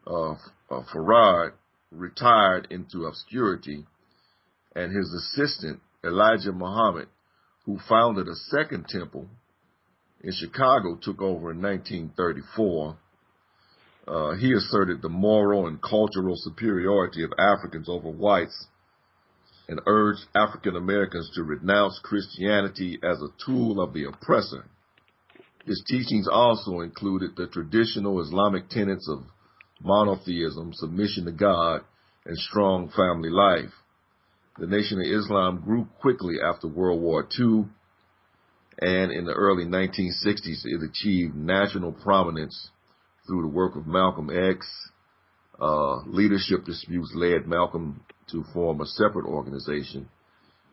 Farad retired into obscurity, and his assistant, Elijah Muhammad, who founded a second temple in Chicago, took over in 1934. He asserted the moral and cultural superiority of Africans over whites and urged African Americans to renounce Christianity as a tool of the oppressor. His teachings also included the traditional Islamic tenets of monotheism, submission to God, and strong family life. The Nation of Islam grew quickly after World War II, and in the early 1960s, it achieved national prominence through the work of Malcolm X. Leadership disputes led Malcolm to form a separate organization,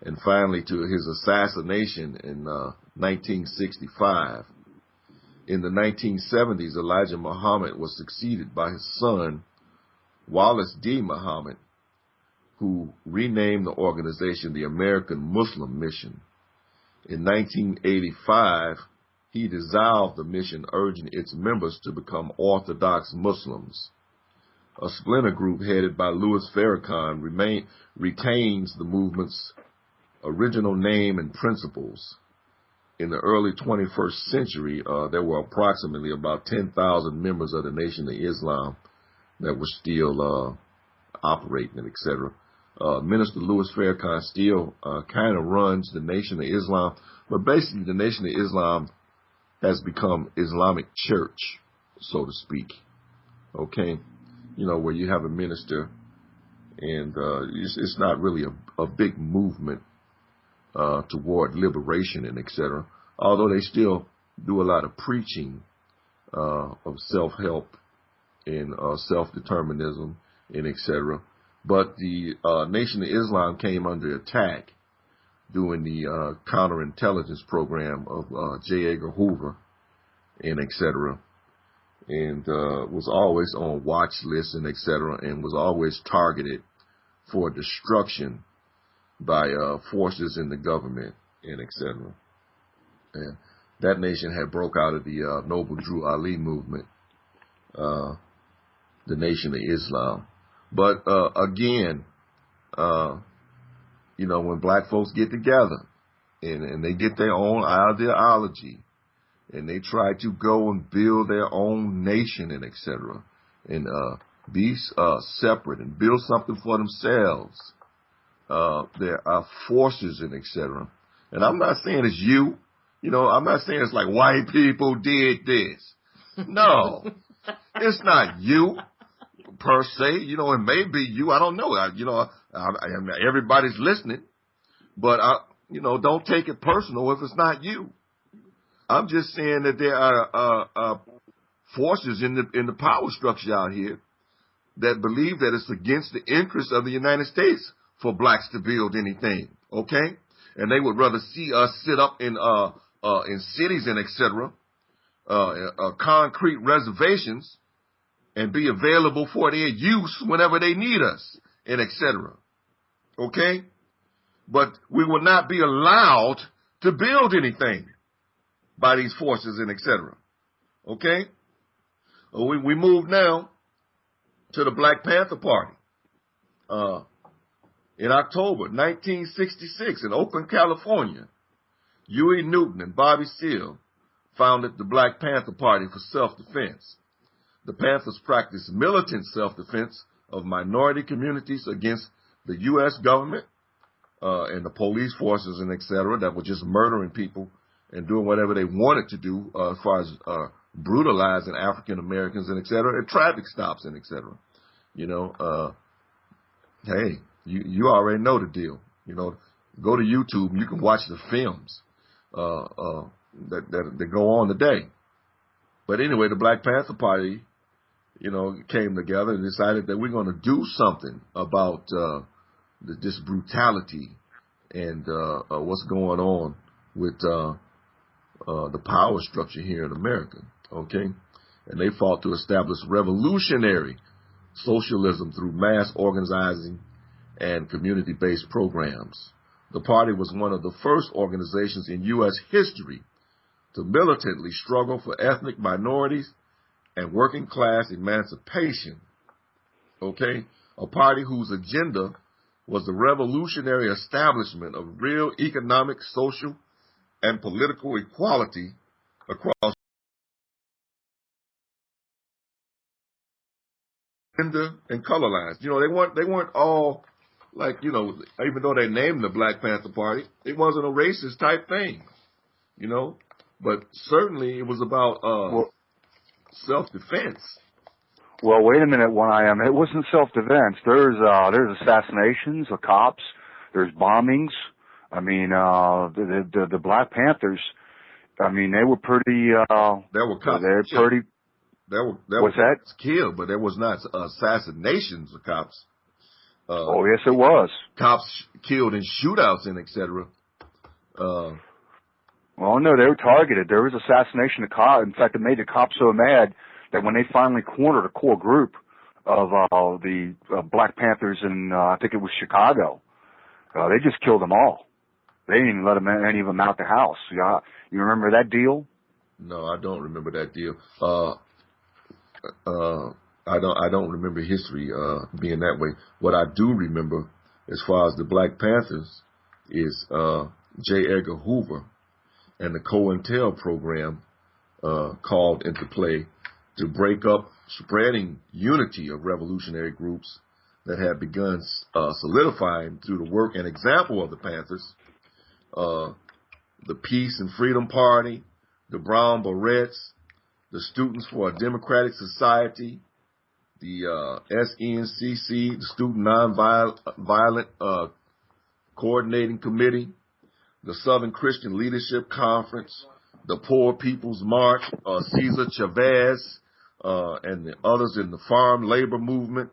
and finally to his assassination in 1965. In the 1970s, Elijah Muhammad was succeeded by his son, Wallace D. Muhammad, who renamed the organization the American Muslim Mission. In 1985, he dissolved the mission, urging its members to become Orthodox Muslims. A splinter group headed by Louis Farrakhan retains the movement's original name and principles. In the early 21st century, there were approximately about 10,000 members of the Nation of Islam that were still operating, etc. Minister Louis Farrakhan still kind of runs the Nation of Islam, but basically the Nation of Islam has become Islamic Church, so to speak. Okay, you know, where you have a minister, and it's not really a big movement toward liberation and etc. Although they still do a lot of preaching of self-help and self-determinism and etc. But the Nation of Islam came under attack during the counterintelligence program of J. Edgar Hoover and etc. And was always on watch lists and etc. and was always targeted for destruction by forces in the government and etc. And that nation had broke out of the Noble Drew Ali movement, the Nation of Islam. But again, you know, when black folks get together and they get their own ideology and they try to go and build their own nation and etc. and be separate and build something for themselves, there are forces and etc. And I'm not saying it's you. You know, I'm not saying it's like white people did this. No, it's not you per se. You know, it may be you. I don't know. Everybody's listening. But don't take it personal if it's not you. I'm just saying that there are forces in the power structure out here that believe that it's against the interests of the United States for blacks to build anything, okay? And they would rather see us sit up in cities and etc., concrete reservations, and be available for their use whenever they need us, and etc. Okay? But we will not be allowed to build anything by these forces and etc. Okay? We move now to the Black Panther Party. In October 1966 in Oakland, California, Huey Newton and Bobby Seale founded the Black Panther Party for self-defense. The Panthers practiced militant self-defense of minority communities against the U.S. government and the police forces and et cetera that were just murdering people and doing whatever they wanted to do as far as brutalizing African Americans and et cetera, and traffic stops and et cetera. Hey, you already know the deal. Go to YouTube and you can watch the films that go on today. But anyway, the Black Panther Party, came together and decided that we're going to do something about this brutality and what's going on with the power structure here in America, okay? And they fought to establish revolutionary socialism through mass organizing and community-based programs. The party was one of the first organizations in U.S. history to militantly struggle for ethnic minorities and working class emancipation, okay? A party whose agenda was the revolutionary establishment of real economic, social, and political equality across gender and color lines. They weren't all like, even though they named the Black Panther Party, it wasn't a racist type thing, but certainly it was about self-defense. Well, wait a minute, One Iam. It wasn't self-defense. There's assassinations of cops. There's bombings. I mean, the Black Panthers. I mean, they were pretty. There were cops. They're pretty. What's that? Killed, but there was not assassinations of cops. Oh yes, it was. Cops killed in shootouts and etc. Well, no, they were targeted. There was assassination of cops. In fact, it made the cops so mad that when they finally cornered a core group of the Black Panthers in, I think it was Chicago, they just killed them all. They didn't even let any of them out the house. You remember that deal? No, I don't remember that deal. I don't remember history being that way. What I do remember, as far as the Black Panthers, is J. Edgar Hoover and the COINTEL program called into play to break up spreading unity of revolutionary groups that had begun solidifying through the work and example of the Panthers, the Peace and Freedom Party, the Brown Berets, the Students for a Democratic Society, the SNCC, the Student Nonviolent Coordinating Committee, the Southern Christian Leadership Conference, the Poor People's March, Cesar Chavez, and the others in the Farm Labor Movement,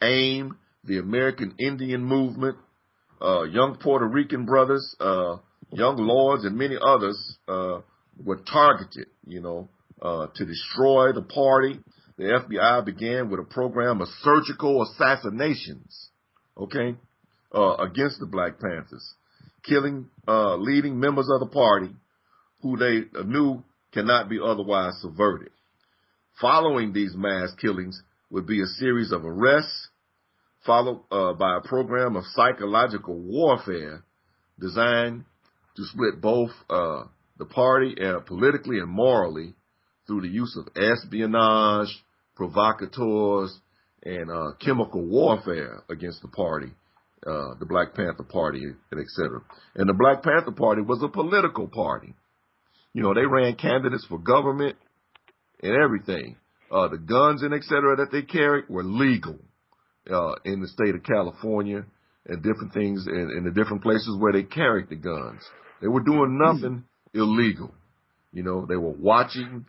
AIM, the American Indian Movement, Young Puerto Rican Brothers, Young Lords, and many others were targeted, to destroy the party. The FBI began with a program of surgical assassinations, against the Black Panthers, killing leading members of the party who they knew cannot be otherwise subverted. Following these mass killings would be a series of arrests, followed by a program of psychological warfare designed to split both the party politically and morally through the use of espionage, provocateurs, and chemical warfare against the party, the Black Panther Party, and et cetera. And the Black Panther Party was a political party. They ran candidates for government and everything. The guns and et cetera that they carried were legal in the state of California and different things in the different places where they carried the guns. They were doing nothing illegal. You know, they were watching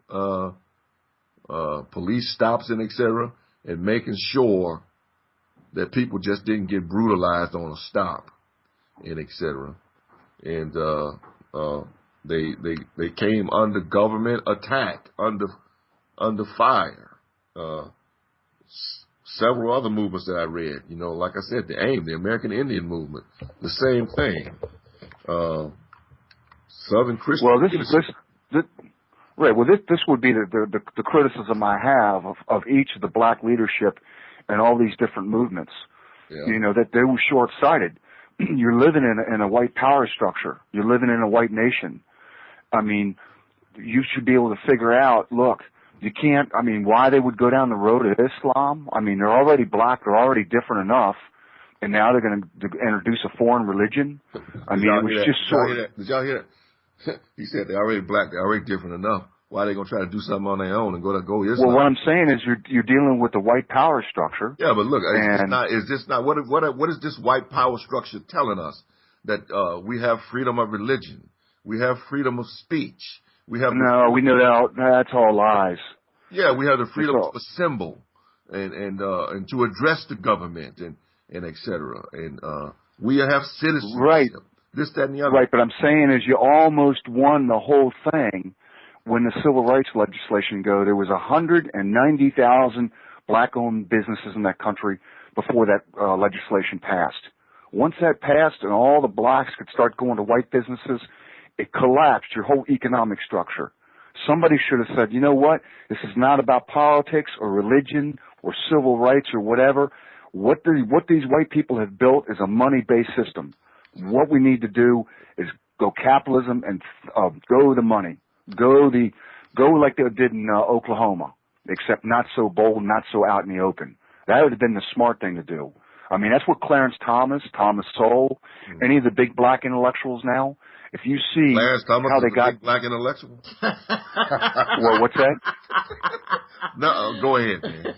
police stops and et cetera, and making sure that people just didn't get brutalized on a stop and et cetera. And they came under government attack, under fire. Several other movements that I read, you know, like I said, the AIM, the American Indian Movement, the same thing. Southern Christian. Well, this would be the criticism I have of each of the black leadership and all these different movements. Yeah. You know, that they were short-sighted. You're living in a white power structure. You're living in a white nation. I mean, you should be able to figure out, look, you can't, I mean, why they would go down the road of Islam. I mean, they're already black. They're already different enough. And now they're going to introduce a foreign religion. I mean, it was just sort of. Did y'all hear that? He said they're already black. They're already different enough. Why are they going to try to do something on their own and go Islam? Well, what I'm saying is you're dealing with the white power structure. Yeah, but look, is this not what is this white power structure telling us? That we have freedom of religion, we have freedom of speech, we know that that's all lies. Yeah, we have the freedom to assemble and to address the government and et cetera. And we have citizenship. Right. This, that, and the other. Right, but I'm saying is you almost won the whole thing when the civil rights legislation go. There was 190,000 black-owned businesses in that country before that legislation passed. Once that passed and all the blacks could start going to white businesses, it collapsed your whole economic structure. Somebody should have said, you know what, this is not about politics or religion or civil rights or whatever. What these white people have built is a money-based system. What we need to do is go capitalism and go the money. Go like they did in Oklahoma, except not so bold, not so out in the open. That would have been the smart thing to do. I mean, that's what Clarence Thomas Sowell, any of the big black intellectuals now, if you see Clarence Thomas how they got big black intellectual. Well, what's that? No, go ahead, man.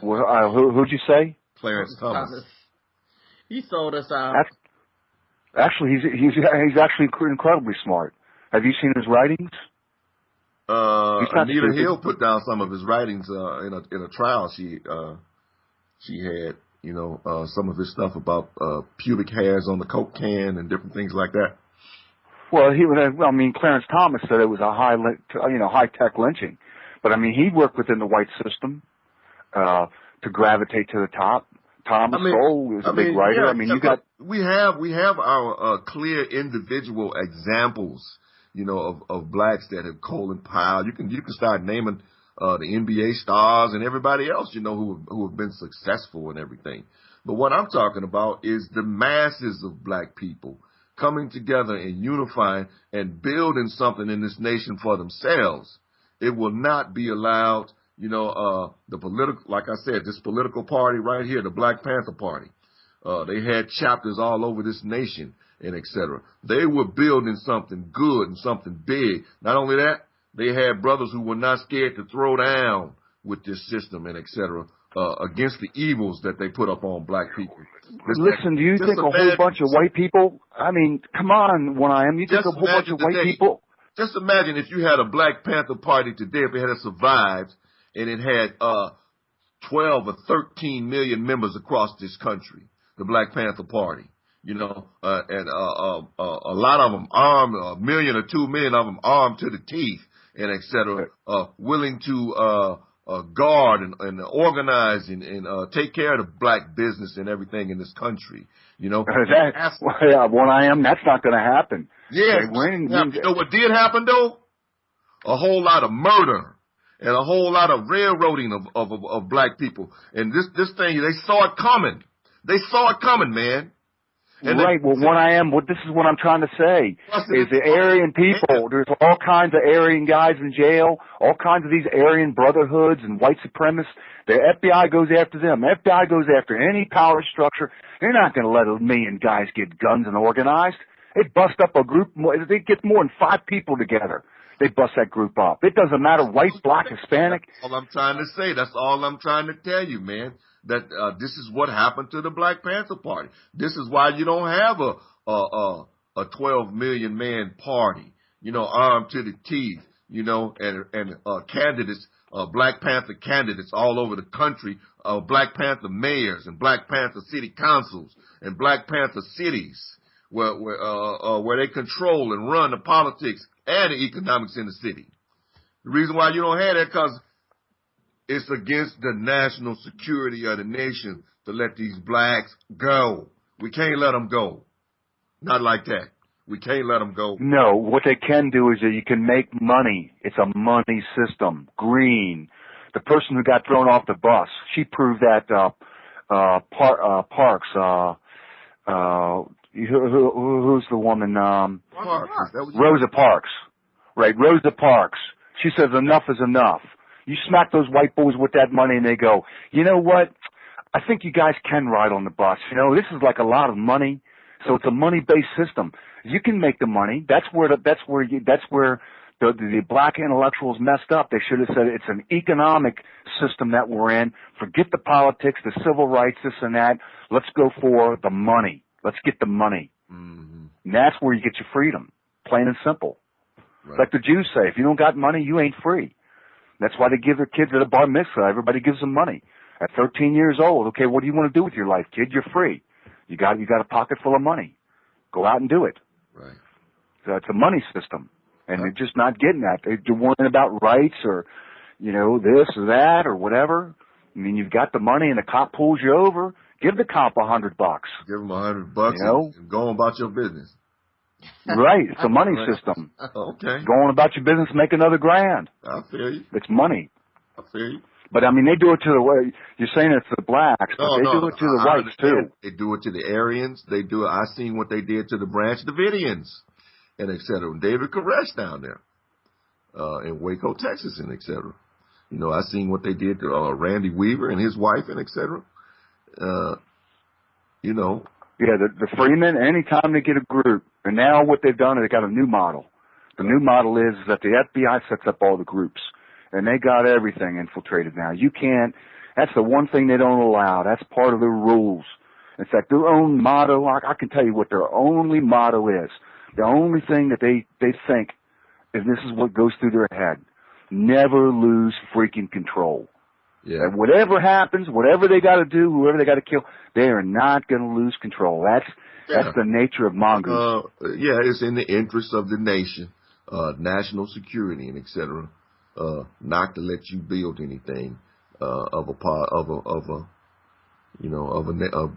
Well, who'd you say? Clarence Thomas. He sold us out. Actually, he's actually incredibly smart. Have you seen his writings? Anita Hill put down some of his writings in a trial she had. You know, some of his stuff about pubic hairs on the Coke can and different things like that. Well, Clarence Thomas said it was a high-tech lynching, but I mean, he worked within the white system to gravitate to the top. Thomas Sowell is a big writer. Yeah, we have our clear individual examples, you know, of blacks that have Colin Powell. You can start naming the NBA stars and everybody else, you know, who have been successful and everything. But what I'm talking about is the masses of black people coming together and unifying and building something in this nation for themselves. It will not be allowed, you know, like I said, this political party right here, the Black Panther Party. They had chapters all over this nation and et cetera. They were building something good and something big. Not only that, they had brothers who were not scared to throw down with this system and et cetera, against the evils that they put up on black people. Listen, do you think a whole bunch of white people, I mean, come on, One Iam, you think a whole bunch of white people? Just imagine if you had a Black Panther Party today, if it had survived, and it had 12 or 13 million members across this country, the Black Panther Party. You know, and a lot of them armed, 1 million or 2 million of them armed to the teeth, and et cetera, willing to guard and organize and take care of the black business and everything in this country. You know, One Iam, that's not going to happen. Yeah, you know what did happen though? A whole lot of murder and a whole lot of railroading of black people. And this thing, they saw it coming. They saw it coming, man. And right. Well, One Iam, this is what I'm trying to say. Is the Aryan people, there's all kinds of Aryan guys in jail, all kinds of these Aryan brotherhoods and white supremacists. The FBI goes after them. FBI goes after any power structure. They're not going to let 1 million guys get guns and organized. They bust up a group. They get more than 5 people together. They bust that group up. It doesn't matter, white, black, Hispanic. That's all I'm trying to say. That's all I'm trying to tell you, man. that this is what happened to the Black Panther Party. This is why you don't have a 12 million man party, armed to the teeth, and candidates, Black Panther candidates all over the country, Black Panther mayors and Black Panther city councils and Black Panther cities where they control and run the politics and the economics in the city. The reason why you don't have that because it's against the national security of the nation to let these blacks go. We can't let them go. Not like that. We can't let them go. No, what they can do is that you can make money. It's a money system. Green. The person who got thrown off the bus, she proved that Parks, who's the woman? Parks. Rosa Parks. Right, Rosa Parks. She says enough is enough. You smack those white boys with that money and they go, you know what? I think you guys can ride on the bus. This is like a lot of money. So it's a money-based system. You can make the money. That's where the black intellectuals messed up. They should have said it's an economic system that we're in. Forget the politics, the civil rights, this and that. Let's go for the money. Let's get the money. Mm-hmm. And that's where you get your freedom, plain and simple. Right. Like the Jews say, if you don't got money, you ain't free. That's why they give their kids at a bar mitzvah. Everybody gives them money. At 13 years old, okay, what do you want to do with your life, kid? You're free. You got a pocket full of money. Go out and do it. Right. So it's a money system, and they're just not getting that. They're worrying about rights or, this or that or whatever. I mean, you've got the money, and the cop pulls you over. Give the cop $100. Give him $100 and go on about your business. Right. It's a money system. Okay. Go on about your business, make another $1,000. I feel you. It's money. I feel you. But, I mean, they do it to the way you're saying it's the blacks, but they do it to the whites, too. They do it to the Aryans. They do it. I seen what they did to the Branch Davidians and et cetera. David Koresh down there in Waco, Texas, and et cetera. I seen what they did to Randy Weaver and his wife and et cetera. Yeah, the Freemen, anytime they get a group, and now what they've done is they got a new model. The new model is that the FBI sets up all the groups, and they got everything infiltrated now. You can't, that's the one thing they don't allow. That's part of their rules. In fact, their own motto, I can tell you what their only motto is. The only thing that they think is this is what goes through their head. Never lose freaking control. Yeah. And whatever happens, whatever they got to do, whoever they got to kill, they are not going to lose control. That's the nature of mongoose. It's in the interest of the nation, national security, and et cetera, not to let you build anything of a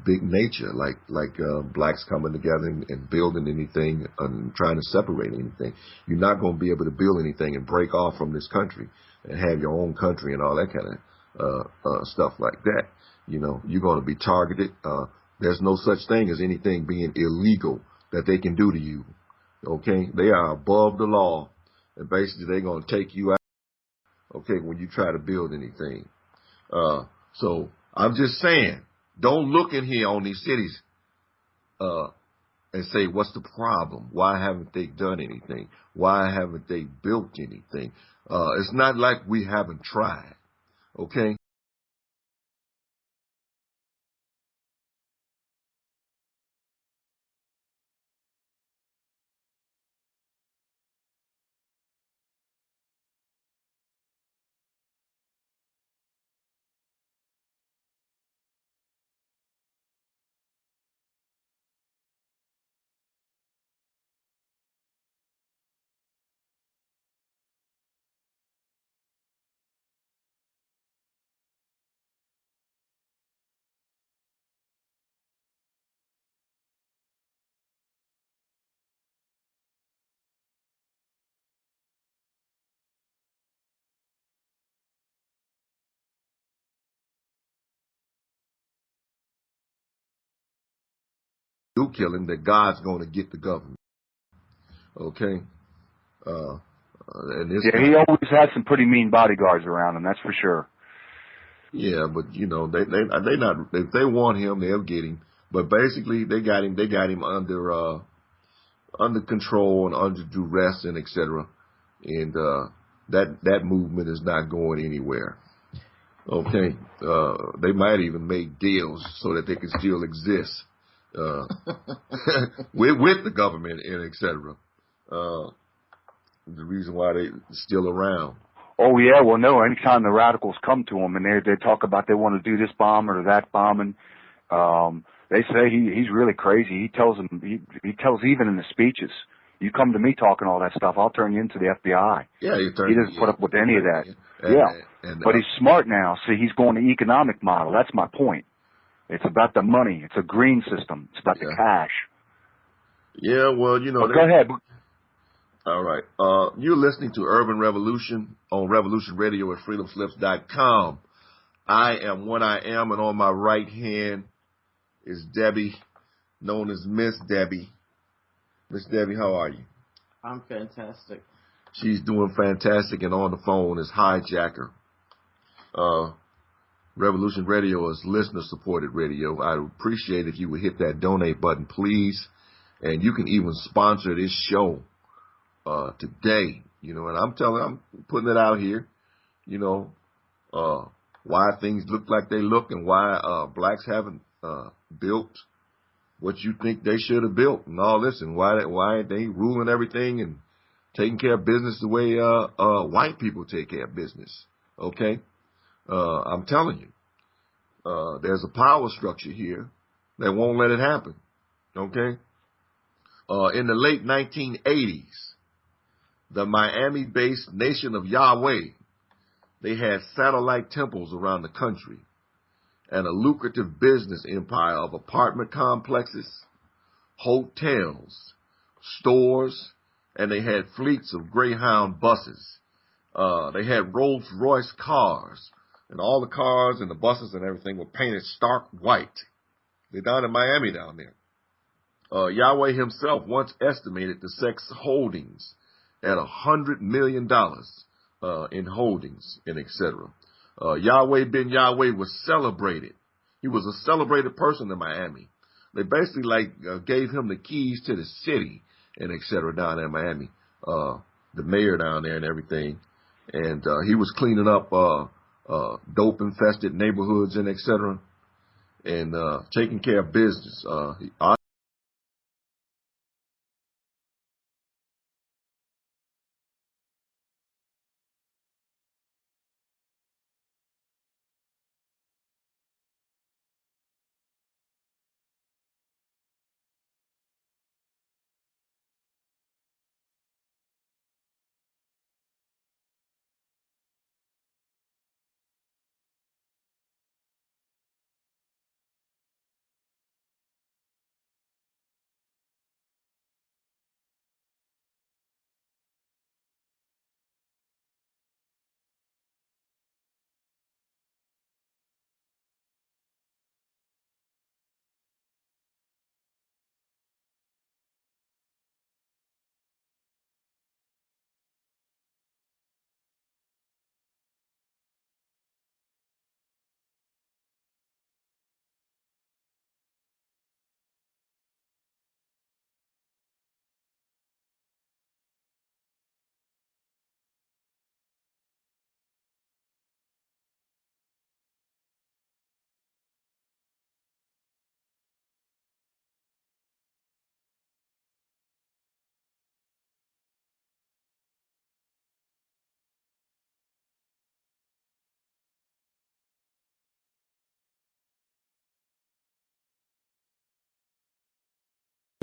big nature like blacks coming together and building anything and trying to separate anything. You're not going to be able to build anything and break off from this country and have your own country and all that kind of stuff like that. You're going to be targeted. There's no such thing as anything being illegal that they can do to you. Okay? They are above the law, and basically they're going to take you out, okay, when you try to build anything. So I'm just saying, don't look in here on these cities and say, what's the problem? Why haven't they done anything? Why haven't they built anything? It's not like we haven't tried. Okay? Do killing that God's going to get the government. Okay? He always had some pretty mean bodyguards around him, that's for sure. Yeah, but they not, if they want him, they'll get him. But basically they got him under control and under duress and et cetera. And that movement is not going anywhere. Okay, they might even make deals so that they can still exist with the government and et cetera. The reason why they still around. Oh yeah, well no. Anytime the radicals come to them and they talk about they want to do this bomb or that bombing, they say he's really crazy. He tells them he tells even in the speeches, you come to me talking all that stuff, I'll turn you into the FBI. Yeah, he doesn't put up with any of that. And, but he's smart now. See, he's going to economic model. That's my point. It's about the money. It's a green system. It's about the cash. Yeah, well, you know. Go ahead. All right. You're listening to Urban Revolution on Revolution Radio at freedomslips.com. I am One Iam, and on my right hand is Debbie, known as Miss Debbie. Miss Debbie, how are you? I'm fantastic. She's doing fantastic, and on the phone is Hijacker. Revolution Radio is listener-supported radio. I'd appreciate if you would hit that donate button, please. And you can even sponsor this show today. You know, and I'm putting it out here, you know, why things look like they look and why blacks haven't built what you think they should have built and all this, and why they ruling everything and taking care of business the way white people take care of business. Okay? I'm telling you, there's a power structure here that won't let it happen. Okay? In the late 1980s, the Miami-based Nation of Yahweh, they had satellite temples around the country and a lucrative business empire of apartment complexes, hotels, stores, and they had fleets of Greyhound buses. They had Rolls-Royce cars, and all the cars and the buses and everything were painted stark white. They're down in Miami down there. Yahweh himself once estimated the sex holdings at $100 million in holdings and etc. Yahweh ben Yahweh was celebrated. He was a celebrated person in Miami. They basically gave him the keys to the city and etc. down there in Miami. The mayor down there and everything. And he was cleaning up dope infested neighborhoods and etc. and taking care of business.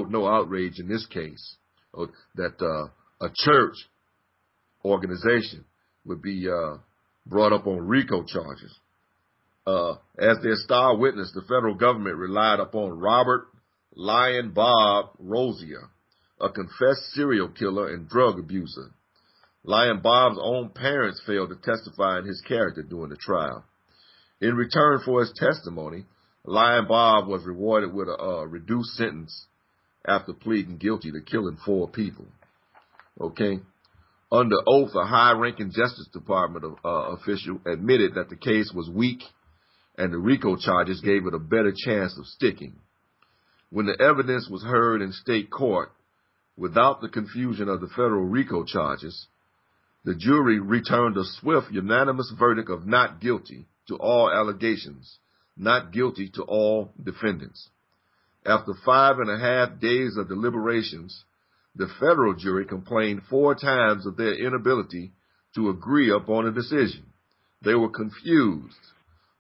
No outrage in this case that a church organization would be brought up on RICO charges. As their star witness, the federal government relied upon Robert Lion Bob Rozier, a confessed serial killer and drug abuser. Lion Bob's own parents failed to testify in his character during the trial. In return for his testimony, Lion Bob was rewarded with a reduced sentence after pleading guilty to killing 4 people. Okay? Under oath, a high-ranking Justice Department official admitted that the case was weak and the RICO charges gave it a better chance of sticking. When the evidence was heard in state court, without the confusion of the federal RICO charges, the jury returned a swift, unanimous verdict of not guilty to all allegations, not guilty to all defendants. After 5.5 days of deliberations, the federal jury complained 4 times of their inability to agree upon a decision. They were confused.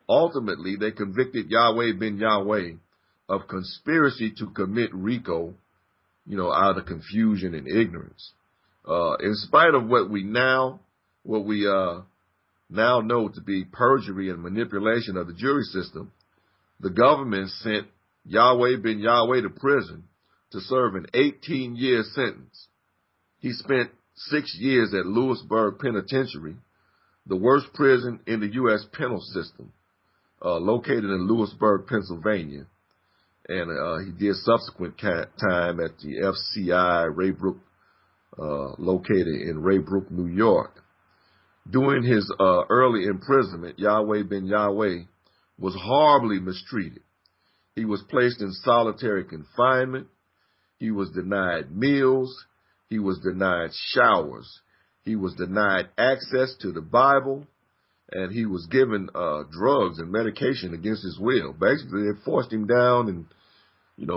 Ultimately, they convicted Yahweh ben Yahweh of conspiracy to commit RICO, out of confusion and ignorance. In spite of what we now know to be perjury and manipulation of the jury system, the government sent Yahweh ben Yahweh to prison to serve an 18-year sentence. He spent 6 years at Lewisburg Penitentiary, the worst prison in the U.S. penal system, located in Lewisburg, Pennsylvania. And he did subsequent time at the FCI Raybrook, located in Raybrook, New York. During his early imprisonment, Yahweh ben Yahweh was horribly mistreated. He was placed in solitary confinement. He was denied meals. He was denied showers. He was denied access to the Bible. And he was given drugs and medication against his will. Basically, they forced him down and,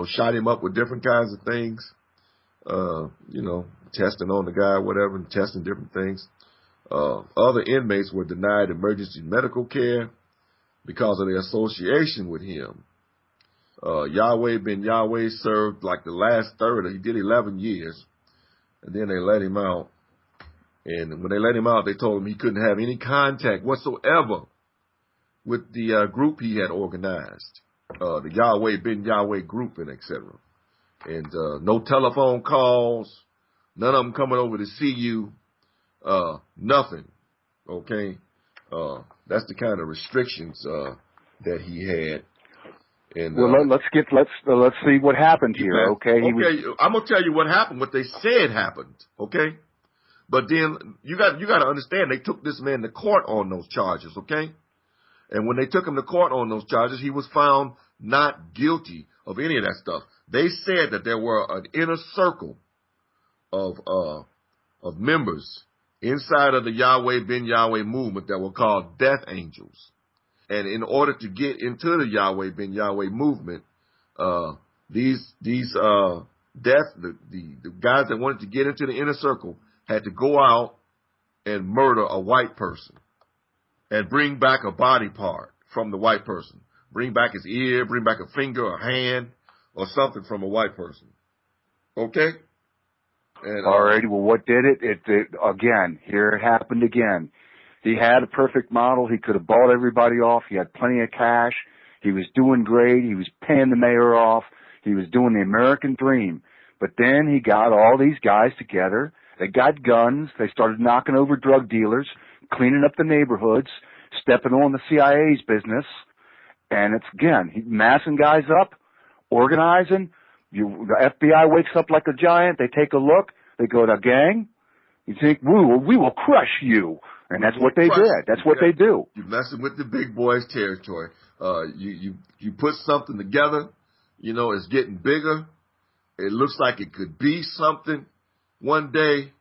shot him up with different kinds of things, testing on the guy, whatever, and testing different things. Other inmates were denied emergency medical care because of their association with him. Yahweh ben Yahweh served like the last third. He did 11 years, and then they let him out. And when they let him out, they told him he couldn't have any contact whatsoever with the group he had organized, the Yahweh ben Yahweh group, and etc. And no telephone calls, none of them coming over to see you, nothing. Okay, that's the kind of restrictions that he had. And, let's see what happened here. Okay, I'm gonna tell you what happened. What they said happened. Okay. But then you got to understand, they took this man to court on those charges, okay? And when they took him to court on those charges, he was found not guilty of any of that stuff. They said that there were an inner circle of members inside of the Yahweh ben Yahweh movement that were called death angels. And in order to get into the Yahweh ben Yahweh movement, the guys that wanted to get into the inner circle had to go out and murder a white person and bring back a body part from the white person. Bring back his ear, bring back a finger, a hand, or something from a white person. Okay? And, all righty. Well, what did it? Again, here it happened again. He had a perfect model. He could have bought everybody off. He had plenty of cash. He was doing great. He was paying the mayor off. He was doing the American dream. But then he got all these guys together. They got guns. They started knocking over drug dealers, cleaning up the neighborhoods, stepping on the CIA's business. And it's, again, massing guys up, organizing. The FBI wakes up like a giant. They take a look. They go, the gang, you think, we will crush you. And that's what they did. That's what they do. You're messing with the big boys' territory. You put something together, it's getting bigger. It looks like it could be something. One day,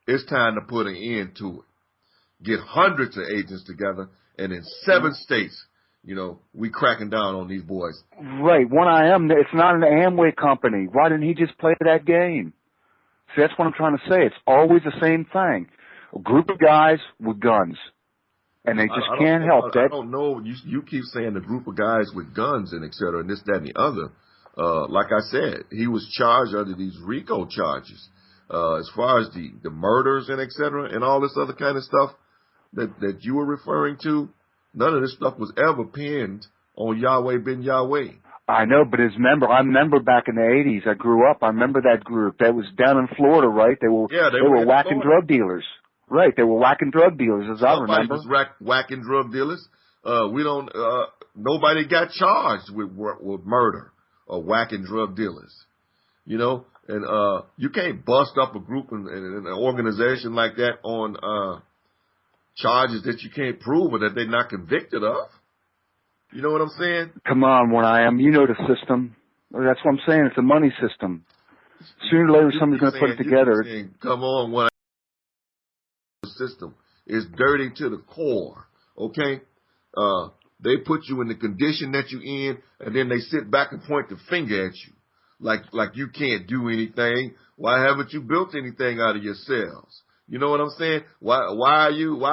it's time to put an end to it. Get hundreds of agents together, and in 7 states, we cracking down on these boys. Right. One Iam, it's not an Amway company. Why didn't he just play that game? See, that's what I'm trying to say. It's always the same thing. A group of guys with guns. And they just can't help that. I don't know. You keep saying a group of guys with guns and et cetera, and this, that, and the other. Like I said, he was charged under these RICO charges. As far as the murders and et cetera, and all this other kind of stuff that you were referring to, none of this stuff was ever pinned on Yahweh ben Yahweh. I know, but I remember back in the 80s, I grew up, I remember that group. That was down in Florida, right? They were whacking drug dealers. Right, they were whacking drug dealers, as I remember. Somebody was whacking drug dealers. Nobody got charged with murder or whacking drug dealers. And you can't bust up a group and an organization like that on charges that you can't prove or that they're not convicted of. You know what I'm saying? Come on, One Iam. You know the system. That's what I'm saying. It's a money system. Sooner or later, somebody's going to put it together. Come on, One Iam. System is dirty to the core. Okay? They put you in the condition that you're in, and then they sit back and point the finger at you. Like you can't do anything. Why haven't you built anything out of yourselves? You know what I'm saying? Why are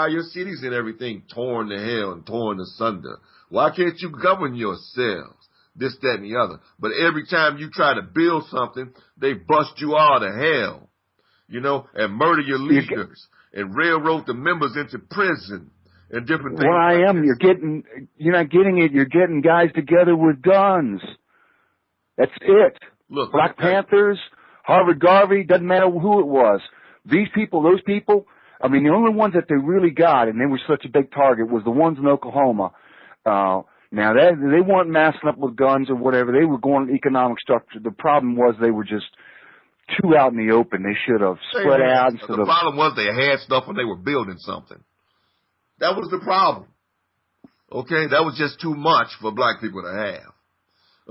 your cities and everything torn to hell and torn asunder? Why can't you govern yourselves? This, that, and the other. But every time you try to build something, they bust you out of hell, you know, and murder your leaders and railroad the members into prison and different things. One Iam, you're not getting it. You're getting guys together with guns. That's it. Look, Black Panthers, Harvard Garvey, doesn't matter who it was. These people, those people, I mean, the only ones that they really got, and they were such a big target, was the ones in Oklahoma. Now, they weren't massing up with guns or whatever. They were going economic structure. The problem was they were just too out in the open. They should have spread out instead of... The problem was they had stuff when they were building something. That was the problem. Okay? That was just too much for black people to have.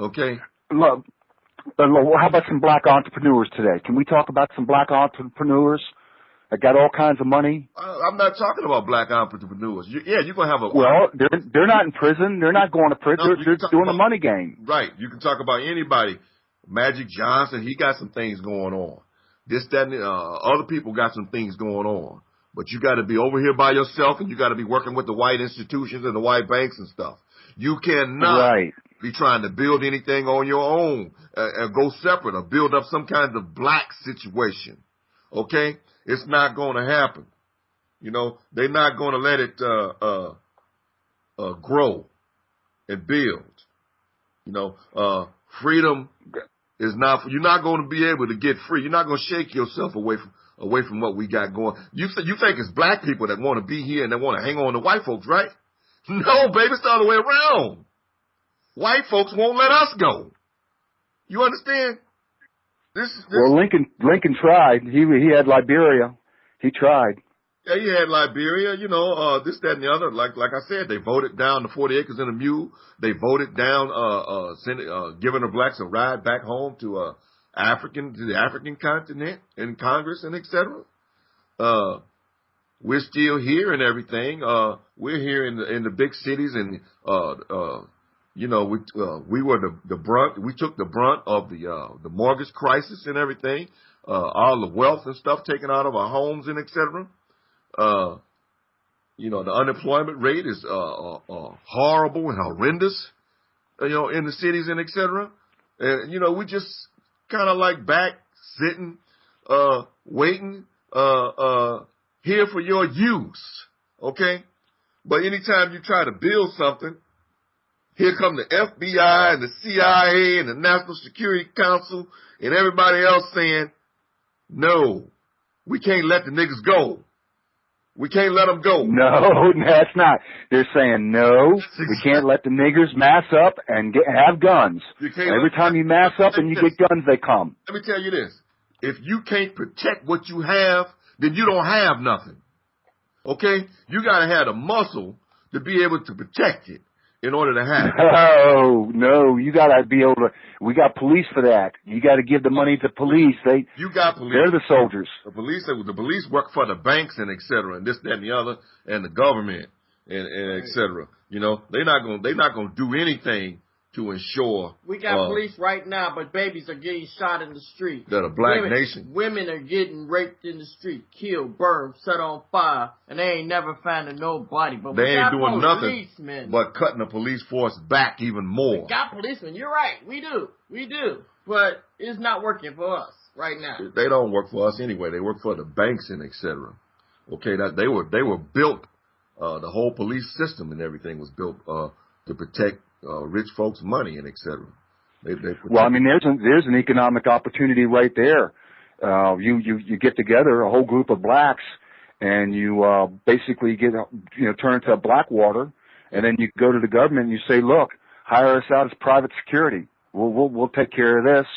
Okay? Look, how about some black entrepreneurs today? Can we talk about some black entrepreneurs that got all kinds of money? I'm not talking about black entrepreneurs. You're going to have a... Well, they're not in prison. They're not going to prison. No, they're doing a money game. Right. You can talk about anybody. Magic Johnson, he got some things going on. This, that, and other people got some things going on. But you got to be over here by yourself, and you got to be working with the white institutions and the white banks and stuff. You cannot be trying to build anything on your own and go separate or build up some kind of black situation. Okay? It's not going to happen. You know, they're not going to let it grow and build. You know, freedom is not. You're not going to be able to get free. You're not going to shake yourself away from what we got going. You think it's black people that want to be here and that want to hang on to white folks, right? No, baby, it's the other way around. White folks won't let us go. You understand? This. Well, Lincoln tried. He had Liberia. He tried. Yeah, he had Liberia. You know, this, that, and the other. Like I said, they voted down the 40 acres and a mule. They voted down giving the blacks a ride back home to the African continent in Congress and etc. We're still here and everything. We're here in the big cities and you know, we were the brunt. We took the brunt of the mortgage crisis and everything. All the wealth and stuff taken out of our homes and etc. You know, the unemployment rate is horrible and horrendous. You know, in the cities and etc. And you know, we just kind of like back sitting, waiting, here for your use. Okay, but anytime you try to build something, here come the FBI and the CIA and the National Security Council and everybody else saying, no, we can't let the niggas go. We can't let them go. No, that's not. They're saying, no, we can't let the niggers mass up and have guns. Every time you mass up and you get guns, they come. Let me tell you this. If you can't protect what you have, then you don't have nothing. Okay? You got to have the muscle to be able to protect it. In order to have it. No, you gotta be able to. We got police for that. You got to give the money to police. You got police. They're the soldiers. The police work for the banks and et cetera, and this, that, and the other, and the government and et cetera. You know, they're not gonna do anything to ensure. We got police right now, but babies are getting shot in the street. That a black nation. Women are getting raped in the street, killed, burned, set on fire, and they ain't never finding nobody. But they ain't doing nothing but cutting the police force back even more. We got policemen. You're right. We do. But it's not working for us right now. They don't work for us anyway. They work for the banks and et cetera. Okay, that they were built. The whole police system and everything was built to protect rich folks' money and et cetera. Well, I mean, there's an economic opportunity right there. You get together a whole group of blacks, and you basically turn into a Blackwater, and then you go to the government and you say, look, hire us out as private security. We'll take care of this.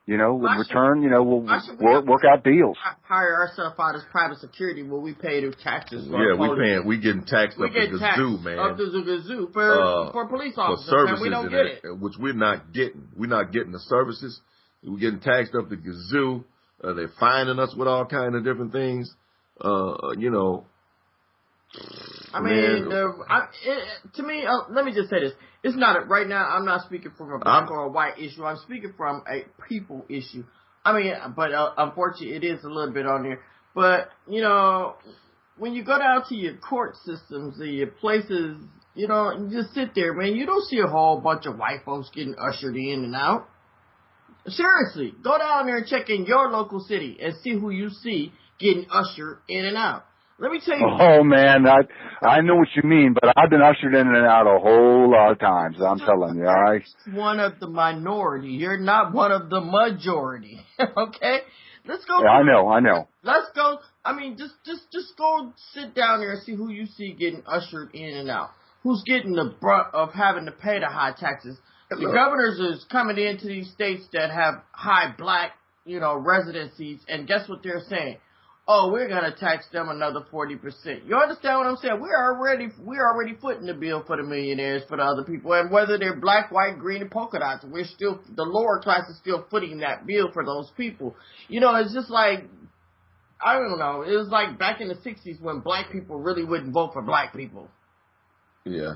In return, we'll work out deals. Hire ourselves out as private security where we pay the taxes. We getting taxed up the gazoo, man. Up the gazoo for police officers. For services, we don't get it. Which we're not getting. We're not getting the services. We're getting taxed up the gazoo. They're fining us with all kind of different things. I mean, to me, let me just say this. It's not, right now, I'm not speaking from a black or a white issue. I'm speaking from a people issue. I mean, but unfortunately, it is a little bit on there. But, you know, when you go down to your court systems, your places, you know, you just sit there, man, you don't see a whole bunch of white folks getting ushered in and out. Seriously, go down there and check in your local city and see who you see getting ushered in and out. Let me tell you. Oh man, I know what you mean, but I've been ushered in and out a whole lot of times. I'm telling you, all right. One of the minority. You're not one of the majority. Okay, let's go. Yeah, I know. Let's go. I mean, just go sit down there and see who you see getting ushered in and out. Who's getting the brunt of having to pay the high taxes? The governors is coming into these states that have high black, you know, residencies, and guess what they're saying? Oh, we're gonna tax them another 40%. You understand what I'm saying? We're already footing the bill for the millionaires, for the other people, and whether they're black, white, green, and polka dots, the lower class is still footing that bill for those people. You know, it's just like, I don't know. It was like back in the 60s when black people really wouldn't vote for black people. Yeah.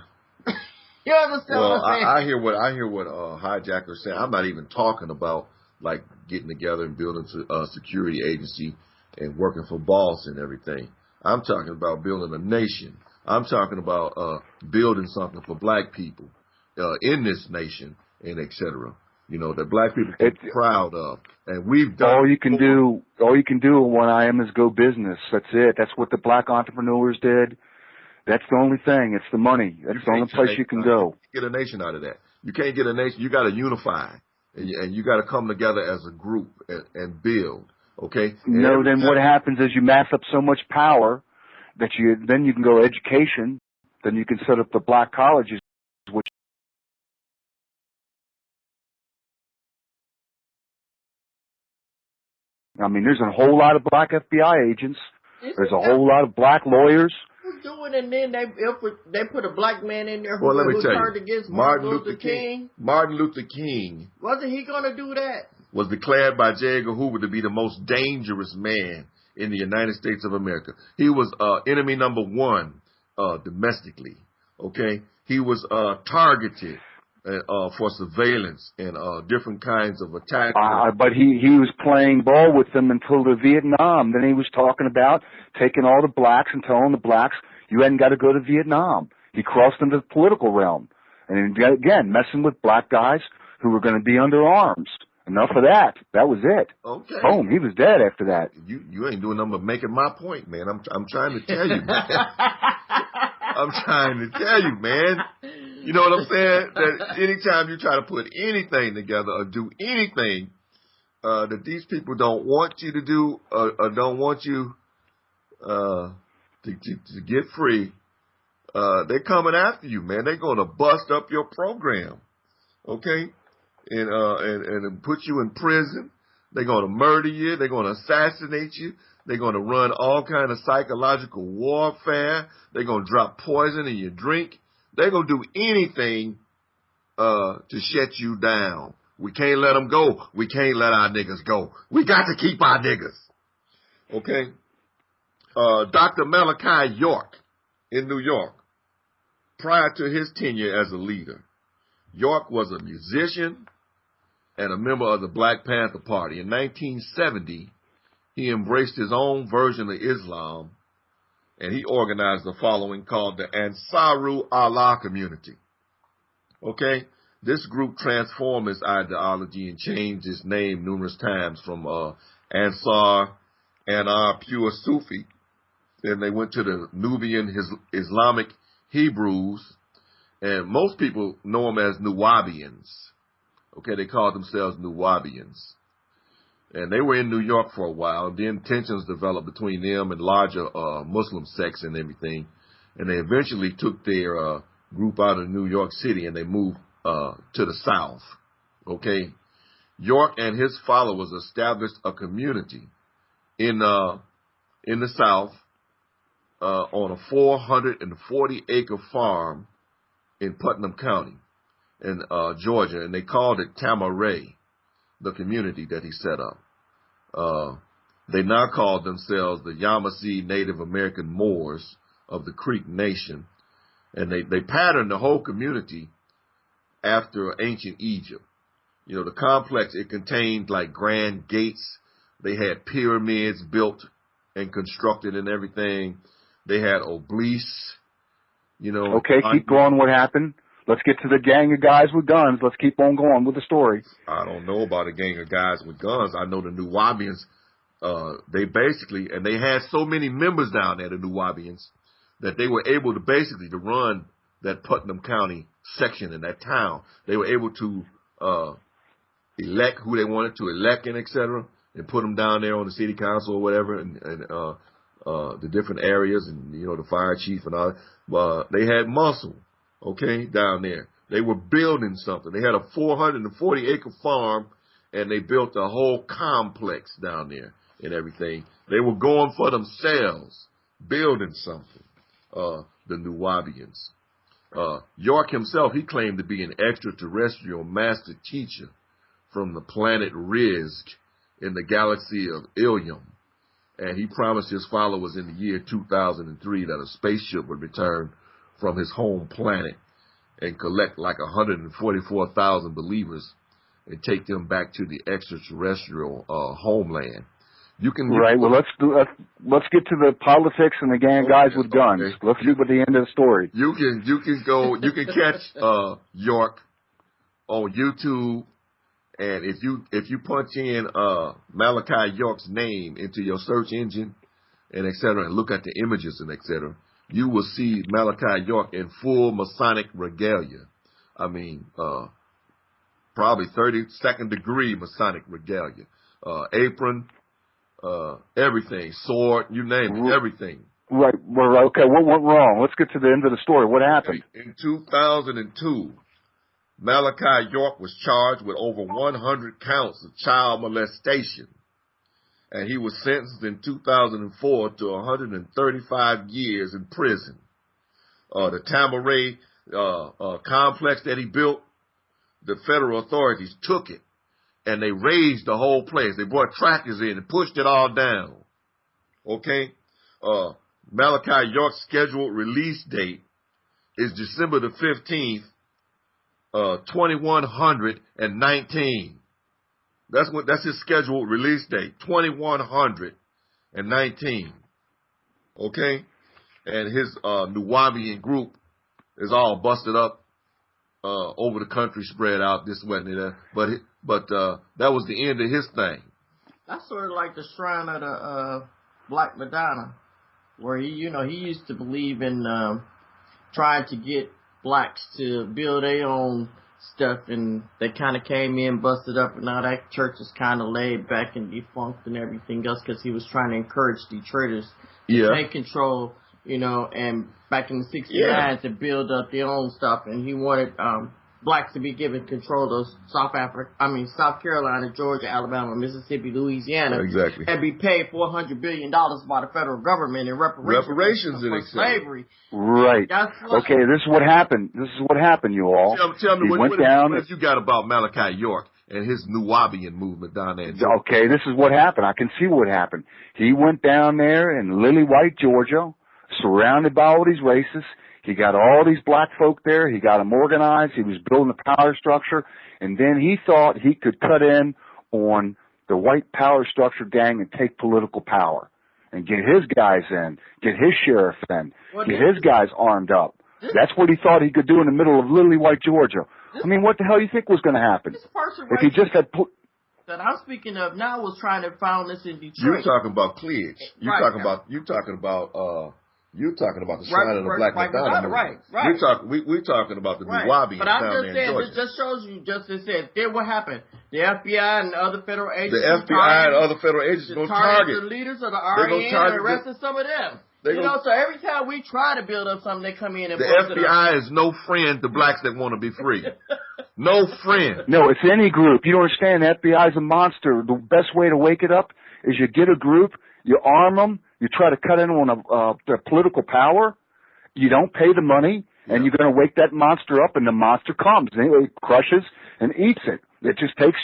You understand what I'm saying? I hear what Hijacker's saying. I'm not even talking about like getting together and building a security agency and working for boss and everything. I'm talking about building a nation. I'm talking about building something for black people in this nation and et cetera. You know, that black people can be proud of. And we've done all you can do at One Iam is go business. That's it. That's what the black entrepreneurs did. That's the only thing. It's the money. That's the only place you can go. Get a nation out of that. You can't get a nation. You got to unify, and you got to come together as a group and build. Okay. No, then what happens is you mass up so much power that then you can go education. Then you can set up the black colleges, which I mean, there's a whole lot of black FBI agents. There's a whole lot of black lawyers. Doing, and then they put a black man in there who turned against Martin Luther King. Martin Luther King. Wasn't he going to do that? Was declared by J. Edgar Hoover to be the most dangerous man in the United States of America. He was enemy number one domestically. Okay, he was targeted for surveillance and different kinds of attacks. But he was playing ball with them until the Vietnam. Then he was talking about taking all the blacks and telling the blacks, you hadn't got to go to Vietnam. He crossed into the political realm. And again, messing with black guys who were going to be under arms. Enough of that. That was it. Okay. Boom. He was dead after that. You ain't doing nothing but making my point, man. I'm trying to tell you, man. I'm trying to tell you, man. You know what I'm saying? That anytime you try to put anything together or do anything that these people don't want you to do or don't want you to get free, they're coming after you, man. They're going to bust up your program, okay? And put you in prison. They're going to murder you. They're going to assassinate you. They're going to run all kind of psychological warfare. They're going to drop poison in your drink. They're going to do anything to shut you down. We can't let them go. We can't let our niggas go. We got to keep our niggas. Okay? Dr. Malachi York in New York, prior to his tenure as a leader, York was a musician and a member of the Black Panther Party. In 1970, he embraced his own version of Islam, and he organized the following called the Ansaru Allah community. Okay? This group transformed its ideology and changed its name numerous times from Ansar, Anar, pure Sufi. Then they went to the Nubian Islamic Hebrews, and most people know them as Nuwabians. Okay, they called themselves Nuwabians. And they were in New York for a while. Then tensions developed between them and larger Muslim sects and everything. And they eventually took their group out of New York City and they moved to the South. Okay? York and his followers established a community in the South on a 440-acre farm in Putnam County in Georgia, and they called it Tamaray, the community that he set up. They now called themselves the Yamasee Native American Moors of the Creek Nation. And they patterned the whole community after ancient Egypt. You know, the complex, it contained like grand gates. They had pyramids built and constructed and everything. They had obelisks, you know. Okay, keep going. What happened? Let's get to the gang of guys with guns. Let's keep on going with the story. I don't know about a gang of guys with guns. I know the Nuwabians, they basically, and they had so many members down there, the Nuwabians, that they were able to basically to run that Putnam County section in that town. They were able to elect who they wanted to elect and et cetera, and put them down there on the city council or whatever, and the different areas, and, you know, the fire chief and all that. They had muscle, okay, down there. They were building something. They had a 440-acre farm, and they built a whole complex down there and everything. They were going for themselves, building something, the Nuwabians. York himself, he claimed to be an extraterrestrial master teacher from the planet Rizq in the galaxy of Ilium. And he promised his followers in the year 2003 that a spaceship would return from his home planet and collect like 144,000 believers and take them back to the extraterrestrial homeland. Well, let's get to the politics and the gang guys with guns. Okay. Let's see what the end of the story. You can catch York on YouTube, and if you punch in Malachi York's name into your search engine and et cetera, and look at the images and et cetera, you will see Malachi York in full Masonic regalia. I mean, probably 32nd degree Masonic regalia, apron. Everything, sword, you name it, everything. Right. Well, okay. What went wrong? Let's get to the end of the story. What happened? In 2002, Malachi York was charged with over 100 counts of child molestation, and he was sentenced in 2004 to 135 years in prison. The Tamaray complex that he built, the federal authorities took it, and they razed the whole place. They brought tractors in and pushed it all down. Okay? Malachi York's scheduled release date is December the 15th, 2119. That's his scheduled release date, 2119. Okay? And his Nuwabian group is all busted up over the country, spread out this way and that. But that was the end of his thing. That's sort of like the shrine of the Black Madonna, where he used to believe in trying to get blacks to build their own stuff, and they kind of came in, busted up, and now that church is kind of laid back and defunct and everything else because he was trying to encourage Detroiters to take control, and back in the 69 to build up their own stuff, and he wanted blacks to be given control of South Carolina, Georgia, Alabama, Mississippi, Louisiana. Exactly. And be paid $400 billion by the federal government in reparations for slavery. Right. Okay, this is what happened. You all. Tell me what you got about Malachi York and his Nuwabian movement down there. Okay, this is what happened. I can see what happened. He went down there in Lily White, Georgia, surrounded by all these racists. He got all these black folk there. He got them organized. He was building a power structure. And then he thought he could cut in on the white power structure gang and take political power and get his guys in, get his sheriff in, get his guys armed up. That's what he thought he could do in the middle of Lily White, Georgia. I mean, what the hell do you think was going to happen? If he just had that I'm speaking of now was trying to found this in Detroit. You're talking about Cleage. You're talking about the shrine of the Black Madonna. Right. We're talking about the Nuwabians. But I'm just saying, this just shows you, just as said, then what happened? The FBI and other federal agents. The FBI and other federal agents going to target the leaders of the RN and arrested some of them. So every time we try to build up something, they come in and the FBI is no friend to blacks that want to be free. No friend. No, it's any group. You don't understand. The FBI is a monster. The best way to wake it up is you get a group, you arm them, you try to cut in on their political power. You don't pay the money, and you're going to wake that monster up, and the monster comes. And it crushes and eats it. It just takes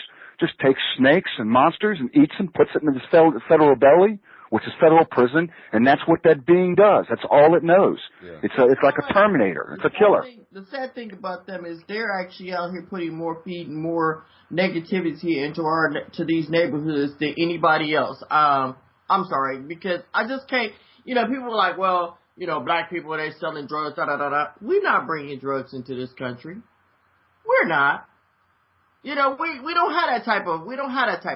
snakes and monsters and eats them, puts it in the federal belly, which is federal prison, and that's what that being does. That's all it knows. Yeah. It's like a Terminator. It's a killer. The sad thing about them is they're actually out here feeding more negativity to these neighborhoods than anybody else. I'm sorry, because I just can't. People are like, well, black people, they selling drugs, da da da da. We're not bringing drugs into this country. We're not. We don't have that type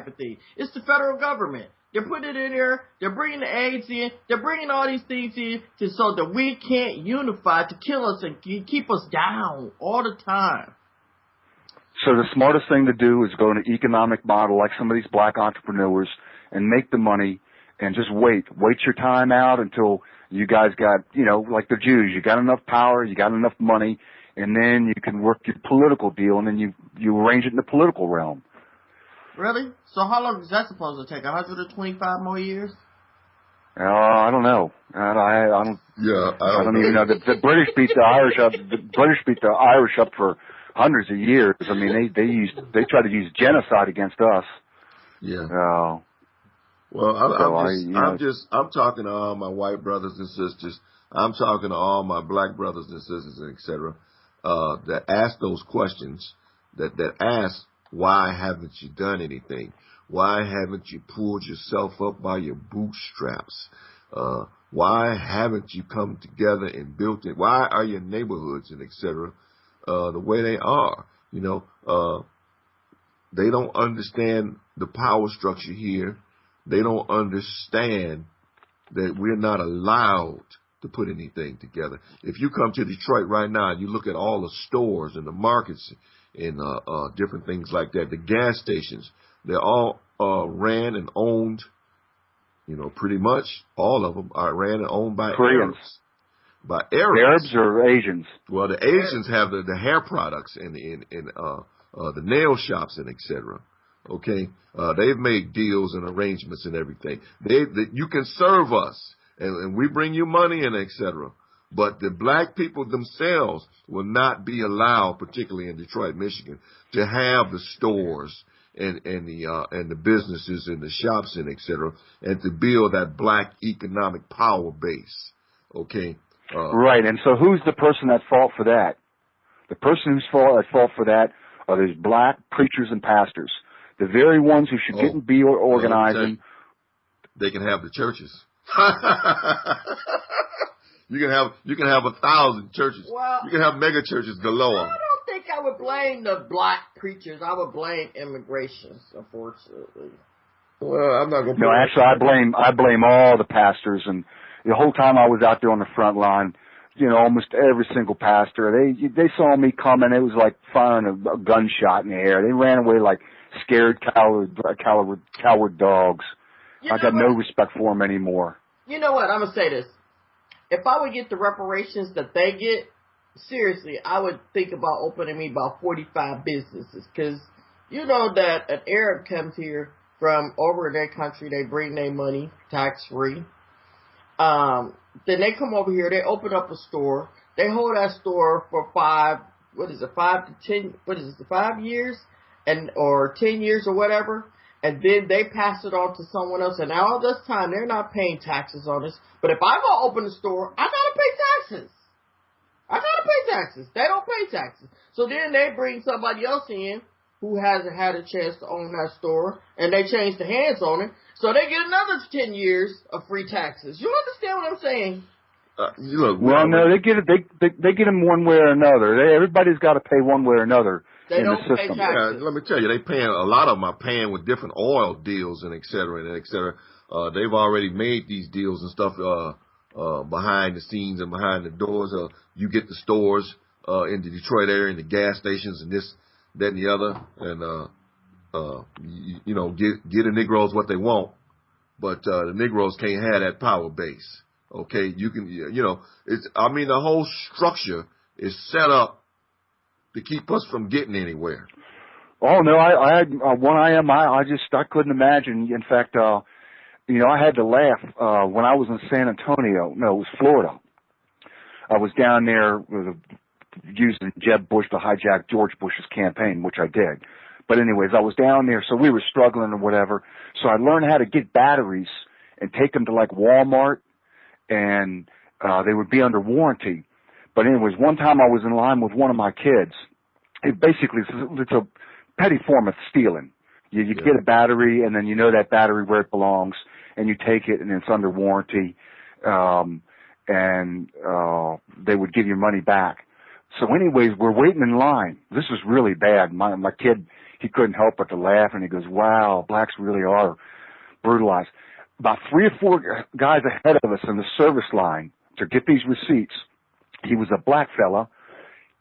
of thing. It's the federal government. They're putting it in there. They're bringing the AIDS in. They're bringing all these things in so that we can't unify to kill us and keep us down all the time. So the smartest thing to do is go in an economic model like some of these black entrepreneurs and make the money and just wait your time out until you guys got, like the Jews, you got enough power, you got enough money, and then you can work your political deal, and then you arrange it in the political realm. Really? So how long is that supposed to take? 125 more years? I don't know. I don't. Yeah, I don't even know. The British beat the Irish up. The British beat the Irish up for hundreds of years. I mean, they tried to use genocide against us. Yeah. Well, I'm talking to all my white brothers and sisters. I'm talking to all my black brothers and sisters, etc. That ask those questions. That ask, why haven't you done anything? Why haven't you pulled yourself up by your bootstraps? Why haven't you come together and built it? Why are your neighborhoods and etc. The way they are? They don't understand the power structure here. They don't understand that we're not allowed to put anything together. If you come to Detroit right now and you look at all the stores and the markets and different things like that, the gas stations, they're all ran and owned, pretty much all of them are ran and owned by Koreans. By Arabs. Arabs or Asians? Well, the Asians have the hair products and the nail shops and etc. Okay, they've made deals and arrangements and everything. You can serve us, and we bring you money and etc. But the black people themselves will not be allowed, particularly in Detroit, Michigan, to have the stores and the businesses and the shops and etc. and to build that black economic power base. Okay. Right, and so who's the person at fault for that? The person who's at fault for that are these black preachers and pastors, the very ones who should get and be organizing. They can have the churches. You can have 1,000 churches. Well, you can have mega churches galore. I don't think I would blame the black preachers. I would blame immigration, unfortunately. Well, I'm not gonna. No, actually, I blame all the pastors, and the whole time I was out there on the front line, almost every single pastor, they saw me coming. It was like firing a gunshot in the air. They ran away like scared coward dogs. I got no respect for them anymore. You know what? I'm gonna say this. If I would get the reparations that they get, seriously, I would think about opening me about 45 businesses. Because you know that an Arab comes here from over in their country, they bring their money tax-free. Then they come over here, they open up a store. They hold that store for 5 years? Or 10 years or whatever. And then they pass it on to someone else. And now all this time, they're not paying taxes on this. But if I go open a store, I gotta pay taxes. They don't pay taxes. So then they bring somebody else in who hasn't had a chance to own that store, and they change the hands on it. So they get another 10 years of free taxes. You understand what I'm saying? No, they get it. They get them one way or another. Everybody's got to pay one way or another. They don't the pay system. taxes. Yeah, let me tell you, a lot of them are paying with different oil deals and et cetera and et cetera. They've already made these deals and stuff behind the scenes and behind the doors. You get the stores in the Detroit area and the gas stations and this, that, and the other, and get the Negroes what they want, but the Negroes can't have that power base. Okay, you can, the whole structure is set up to keep us from getting anywhere. Oh no, I had One Iam. I couldn't imagine. In fact, I had to laugh when I was in San Antonio. No, it was Florida. I was down there using Jeb Bush to hijack George Bush's campaign, which I did. But anyways, I was down there, so we were struggling or whatever. So I learned how to get batteries and take them to like Walmart, and they would be under warranty. But anyways, one time I was in line with one of my kids. It basically, it's a petty form of stealing. You get a battery, and then you know that battery where it belongs, and you take it, and it's under warranty, and they would give your money back. So anyways, we're waiting in line. This was really bad. My kid, he couldn't help but to laugh, and he goes, wow, blacks really are brutalized. About 3 or 4 guys ahead of us in the service line to get these receipts. He was a black fella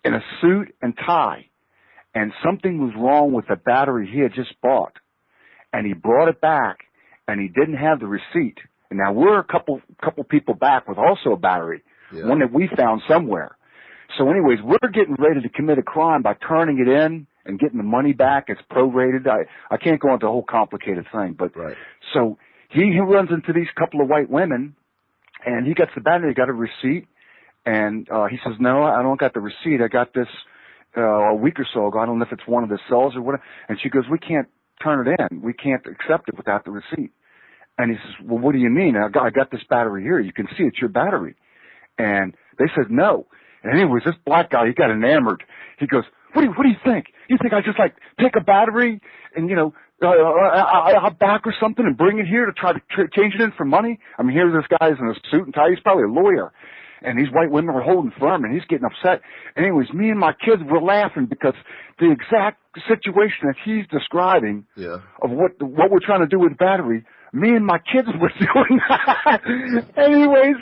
in a suit and tie, and something was wrong with the battery he had just bought. And he brought it back, and he didn't have the receipt. And now we're a couple people back with also a battery, one that we found somewhere. So anyways, we're getting ready to commit a crime by turning it in and getting the money back. It's prorated. I can't go into the whole complicated thing, but so he runs into these couple of white women, and he gets the battery, he got a receipt, and he says, no, I don't got the receipt. I got this a week or so ago. I don't know if it's one of the cells or whatever. And she goes, we can't turn it in. We can't accept it without the receipt. And he says, well, what do you mean? I got this battery here. You can see it's your battery. And they said no. And anyways, this black guy, he got enamored. He goes, what do you think? You think I just like take a battery and, I'll back or something and bring it here to try to change it in for money? I mean, here's this guy's in a suit and tie. He's probably a lawyer. And these white women were holding firm, and he's getting upset. Anyways, me and my kids were laughing because the exact situation that he's describing of what we're trying to do with battery, me and my kids were doing that. Anyways,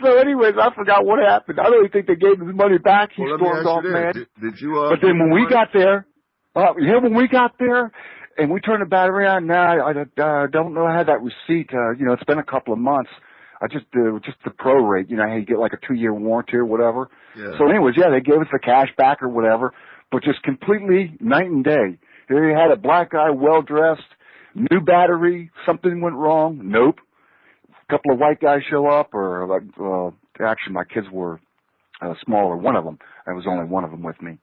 I forgot what happened. I don't even think they gave him his money back. He stormed off, man. Did you? But then when we got there, and we turned the battery on, I don't know I had that receipt. It's been a couple of months. I just the prorate, how you get like a 2-year warranty or whatever. Yeah. So anyways, they gave us the cash back or whatever, but just completely night and day. Here you had a black guy, well dressed, new battery, something went wrong. Nope. A couple of white guys show up, actually my kids were smaller. One of them, there was only one of them with me,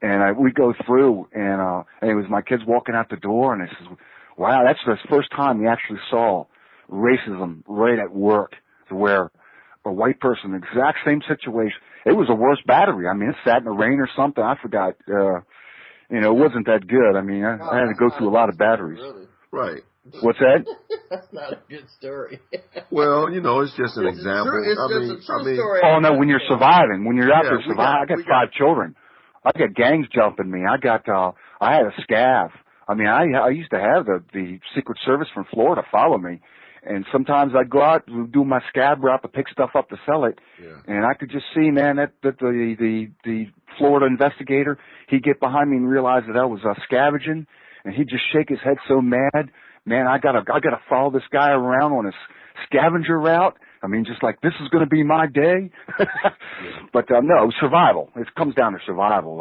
and we go through, and it was my kids walking out the door, and I says, wow, that's the first time we actually saw racism right at work, to where a white person, exact same situation. It was a worse battery. I mean, it sat in the rain or something. I forgot. It wasn't that good. I mean, I had to go through a lot of batteries. Really? Right. What's that? That's not a good story. Well, it's just an example. It's just a true story. Oh no, when you're surviving, when you're out there surviving, I got 5 children. I got gangs jumping me. I had a scav. I mean, I used to have the Secret Service from Florida follow me. And sometimes I'd go out and do my scab route to pick stuff up to sell it. Yeah. And I could just see, man, that the Florida investigator, he'd get behind me and realize that I was scavenging, and he'd just shake his head so mad. Man, I gotta follow this guy around on his scavenger route. I mean, just like, this is going to be my day. But no, survival. It comes down to survival.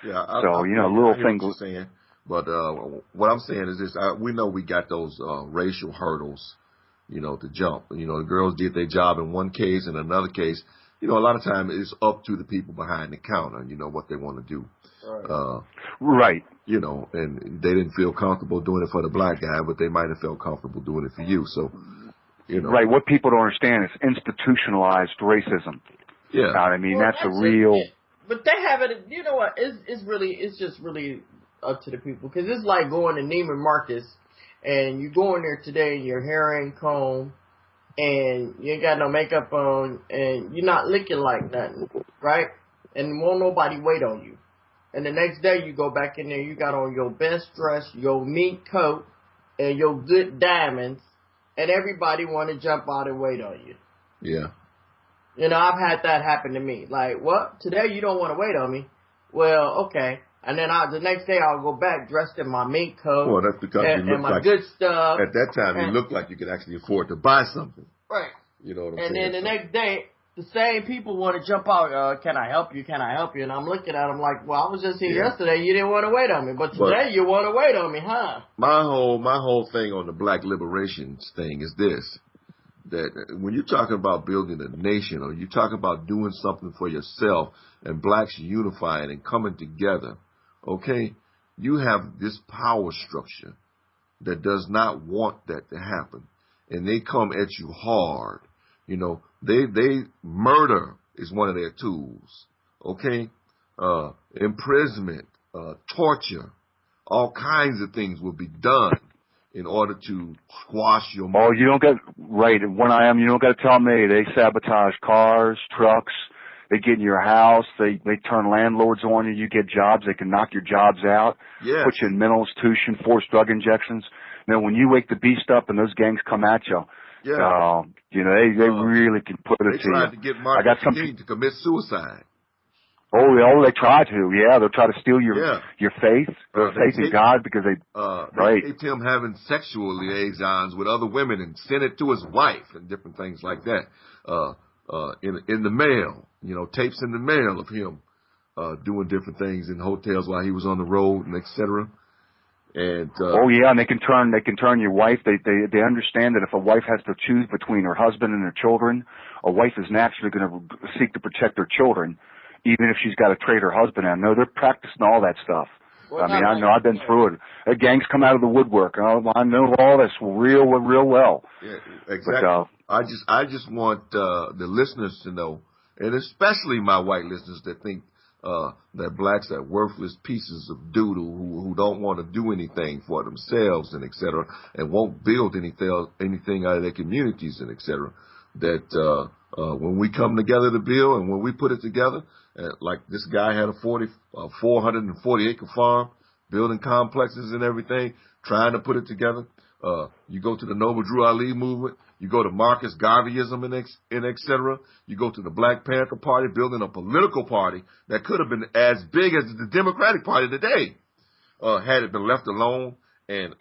Little things. What you're saying. But what I'm saying is this: we know we got those racial hurdles, to jump. The girls did their job in one case. In another case, a lot of times it's up to the people behind the counter, what they want to do. Right. And they didn't feel comfortable doing it for the black guy, but they might have felt comfortable doing it for you. So, Right. What people don't understand is institutionalized racism. Yeah. I mean, that's a real. But they have it. You know what? It's just really up to the people, because it's like going to Neiman Marcus, and you go in there today and your hair ain't combed, and you ain't got no makeup on, and you're not looking like nothing, right? And won't nobody wait on you. And the next day you go back in there, you got on your best dress, your mink coat, and your good diamonds, and everybody want to jump out and wait on you. Yeah. I've had that happen to me. Like, what? Today you don't want to wait on me? Well, okay. And then the next day I'll go back dressed in my mink coat. Well, that's because you look my like, good stuff. At that time, you looked like you could actually afford to buy something. Right. You know what I'm saying? saying? And then the next day, the same people want to jump out. Can I help you? Can I help you? And I'm looking at them like, well, I was just here yesterday. You didn't want to wait on me, but today you want to wait on me, huh? My whole thing on the black liberation thing is this: that when you're talking about building a nation, or you're talking about doing something for yourself, and blacks unifying and coming together, okay, you have this power structure that does not want that to happen. and they come at you hard. You know, they murder is one of their tools. Okay, imprisonment, torture, all kinds of things will be done in order to squash your. Oh, you don't get right. One Iam, you don't got to tell me. They sabotage cars, trucks. They get in your house. They turn landlords on you. You get jobs. They can knock your jobs out. Yeah. Put you in mental institution, force drug injections. Now, when you wake the beast up and those gangs come at you, Yeah. you know, they really can put it They to you. tried to get Martin I got some Luther King to commit suicide. Oh, they try to. Yeah, they'll try to steal your faith, faith in God, because they taped him having sexual liaisons with other women and sent it to his wife and different things like that. In the mail, you know, tapes in the mail of him doing different things in hotels while he was on the road and etc. And and they can turn your wife. They understand that if a wife has to choose between her husband and her children, a wife is naturally going to seek to protect her children, even if she's got to trade her husband out. No, they're practicing all that stuff. Well, I mean, I know, I've been through it. Gangs come out of the woodwork. I know all this real well. Yeah, exactly. But, I just want the listeners to know, and especially my white listeners that think that blacks are worthless pieces of doodle who don't want to do anything for themselves and et cetera, and won't build anything out of their communities and et cetera, that when we come together to build and when we put it together, like this guy had a 440 acre farm, building complexes and everything, trying to put it together. You go to the Noble Drew Ali movement. You go to Marcus Garveyism and et cetera. You go to the Black Panther Party, building a political party that could have been as big as the Democratic Party today, had it been left alone and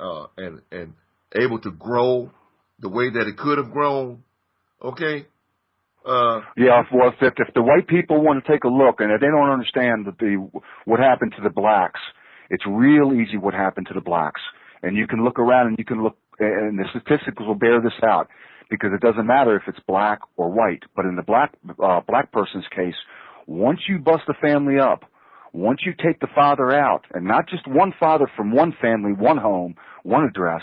able to grow the way that it could have grown. Okay. Well, if the white people want to take a look and if they don't understand what happened to the blacks, it's real easy what happened to the blacks. And you can look around and you can look, and the statistics will bear this out, because it doesn't matter if it's black or white. But in the black person's case, once you bust the family up, once you take the father out, and not just one father from one family, one home, one address,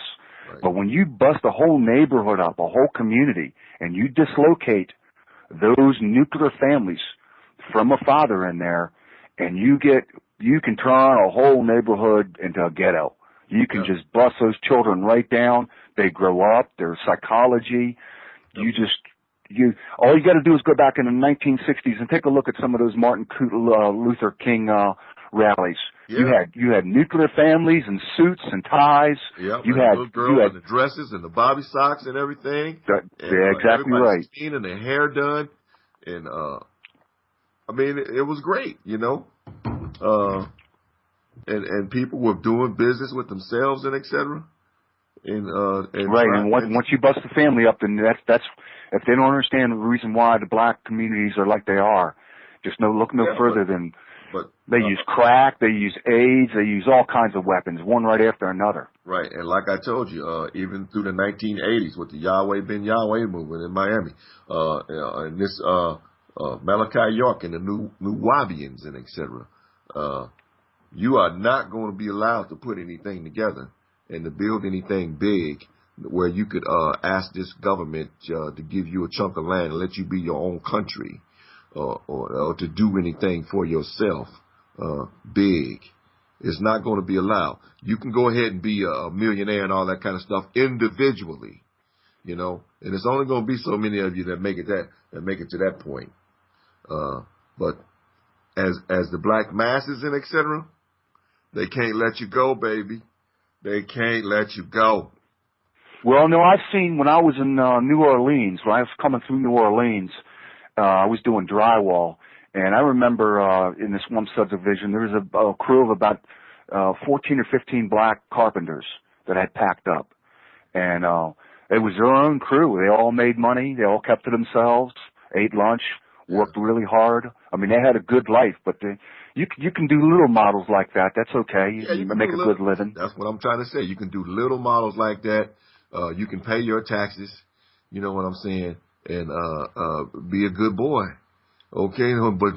right, but when you bust a whole neighborhood up, a whole community, and you dislocate those nuclear families from a father in there, and you can turn a whole neighborhood into a ghetto. You can just bust those children right down. They grow up, their psychology. All you got to do is go back in the 1960s and take a look at some of those Martin Luther King rallies. Yeah. You had nuclear families and suits and ties. Yeah, you had little girls and the dresses and the bobby socks and everything. Exactly right. And their hair done, and I mean, it was great, you know. And people were doing business with themselves and et cetera. Once you bust the family up, then that's if they don't understand the reason why the black communities are like they are, just look no further than. But they use crack, they use AIDS, they use all kinds of weapons, one right after another. Right, and like I told you, even through the 1980s with the Yahweh Ben Yahweh movement in Miami, and this Malachi York and the New Wabians and et cetera, you are not going to be allowed to put anything together and to build anything big where you could ask this government to give you a chunk of land and let you be your own country. Or to do anything for yourself, big. It's not going to be allowed. You can go ahead and be a millionaire and all that kind of stuff individually, you know, and it's only going to be so many of you that make it to that point. But as the black masses and et cetera, they can't let you go, baby. They can't let you go. Well, no, I've seen when I was in New Orleans, when I was coming through New Orleans, I was doing drywall, and I remember in this one subdivision there was a crew of about 14 or 15 black carpenters that had packed up, and it was their own crew. They all made money. They all kept to themselves, ate lunch, worked really hard. I mean, they had a good life, but you can do little models like that. That's okay. You can make a good living. That's what I'm trying to say. You can do little models like that. You can pay your taxes. You know what I'm saying? And be a good boy, okay? But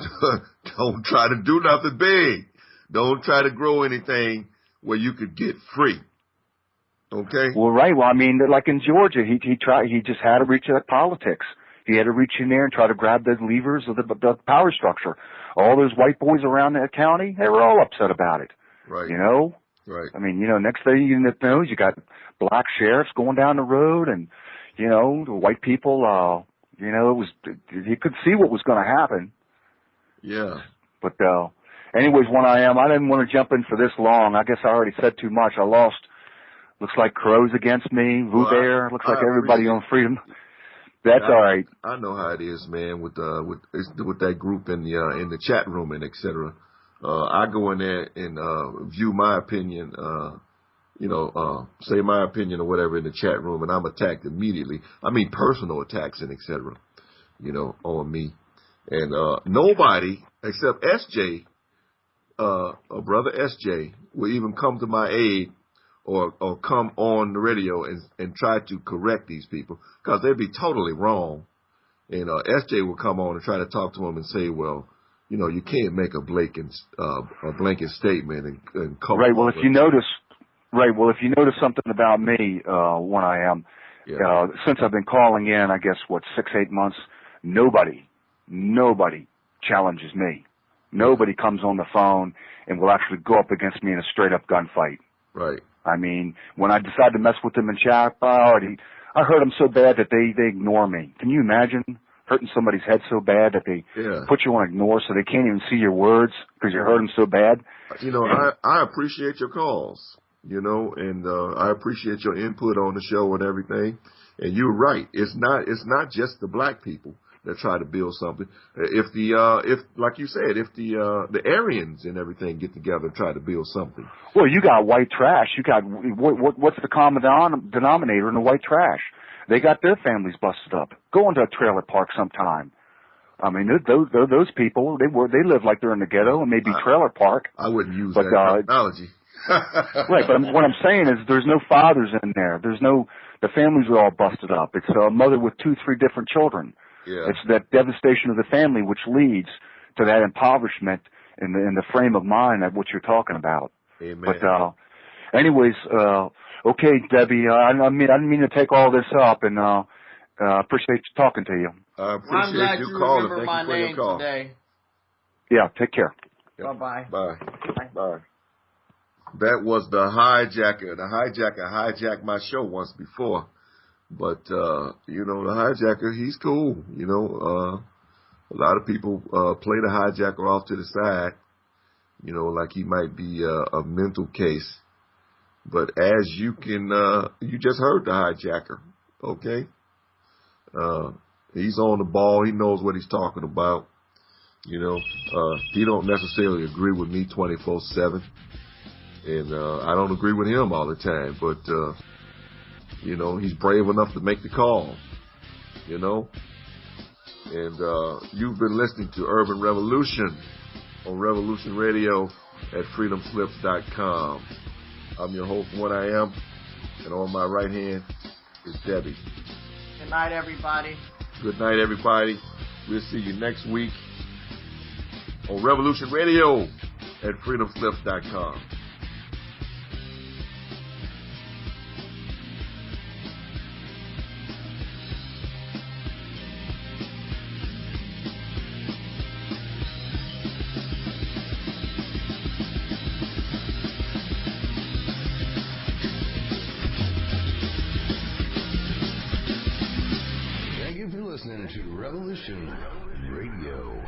don't try to do nothing big. Don't try to grow anything where you could get free. Okay. Well, right. Well, I mean, like in Georgia, he just had to reach that politics. He had to reach in there and try to grab the levers of the power structure. All those white boys around that county, they were all upset about it. Right. You know? Right. I mean, next thing you know, you got black sheriffs going down the road and, the white people, you could see what was going to happen. Yeah. But, anyways, One Iam, I didn't want to jump in for this long. I guess I already said too much. I lost. Looks like Crow's against me. Vuber. Looks like everybody on Freedom. That's all right. I know how it is, man. With that group in the chat room and etc. I go in there and view my opinion. Say my opinion or whatever in the chat room, and I'm attacked immediately. I mean, personal attacks and etc. On me, and nobody except SJ, brother SJ, will even come to my aid or come on the radio and try to correct these people, because they'd be totally wrong. And SJ will come on and try to talk to them and say, well, you can't make a blanket statement and come right. Well, if you notice something about me, One Iam, since I've been calling in, I guess 6-8 months, nobody challenges me. Nobody comes on the phone and will actually go up against me in a straight up gunfight. Right. I mean, when I decide to mess with them in chat, I hurt them so bad that they ignore me. Can you imagine hurting somebody's head so bad that they put you on ignore so they can't even see your words because you hurt them so bad? I appreciate your calls, and I appreciate your input on the show and everything. And you're right. It's not just the black people that try to build something. If like you said, if the Aryans and everything get together and try to build something. Well, you got white trash. You got what's the common denominator in the white trash? They got their families busted up. Go into a trailer park sometime. I mean, those people, they live like they're in the ghetto and maybe trailer park. I wouldn't use that terminology. Right, but what I'm saying is there's no fathers in there. The families are all busted up. It's a mother with 2-3 different children. Yeah. It's that devastation of the family which leads to that impoverishment in the frame of mind that what you're talking about. Amen. But anyways, okay, Debbie, I didn't mean to take all this up, and appreciate talking to you. I appreciate I'm glad you you calling. remember Thank my you for your name call. today. Yeah, take care. Yep. Bye-bye. Bye. Bye. That was the hijacker. The hijacker hijacked my show once before. But, the hijacker, he's cool. A lot of people play the hijacker off to the side, like he might be a mental case. But as you just heard the hijacker, okay? He's on the ball. He knows what he's talking about. He don't necessarily agree with me 24/7. And I don't agree with him all the time. But, he's brave enough to make the call, And you've been listening to Urban Revolution on Revolution Radio at freedomslips.com. I'm your host, One Iam, and on my right hand is Debbie. Good night, everybody. Good night, everybody. We'll see you next week on Revolution Radio at freedomslips.com. Listening to Revolution Radio.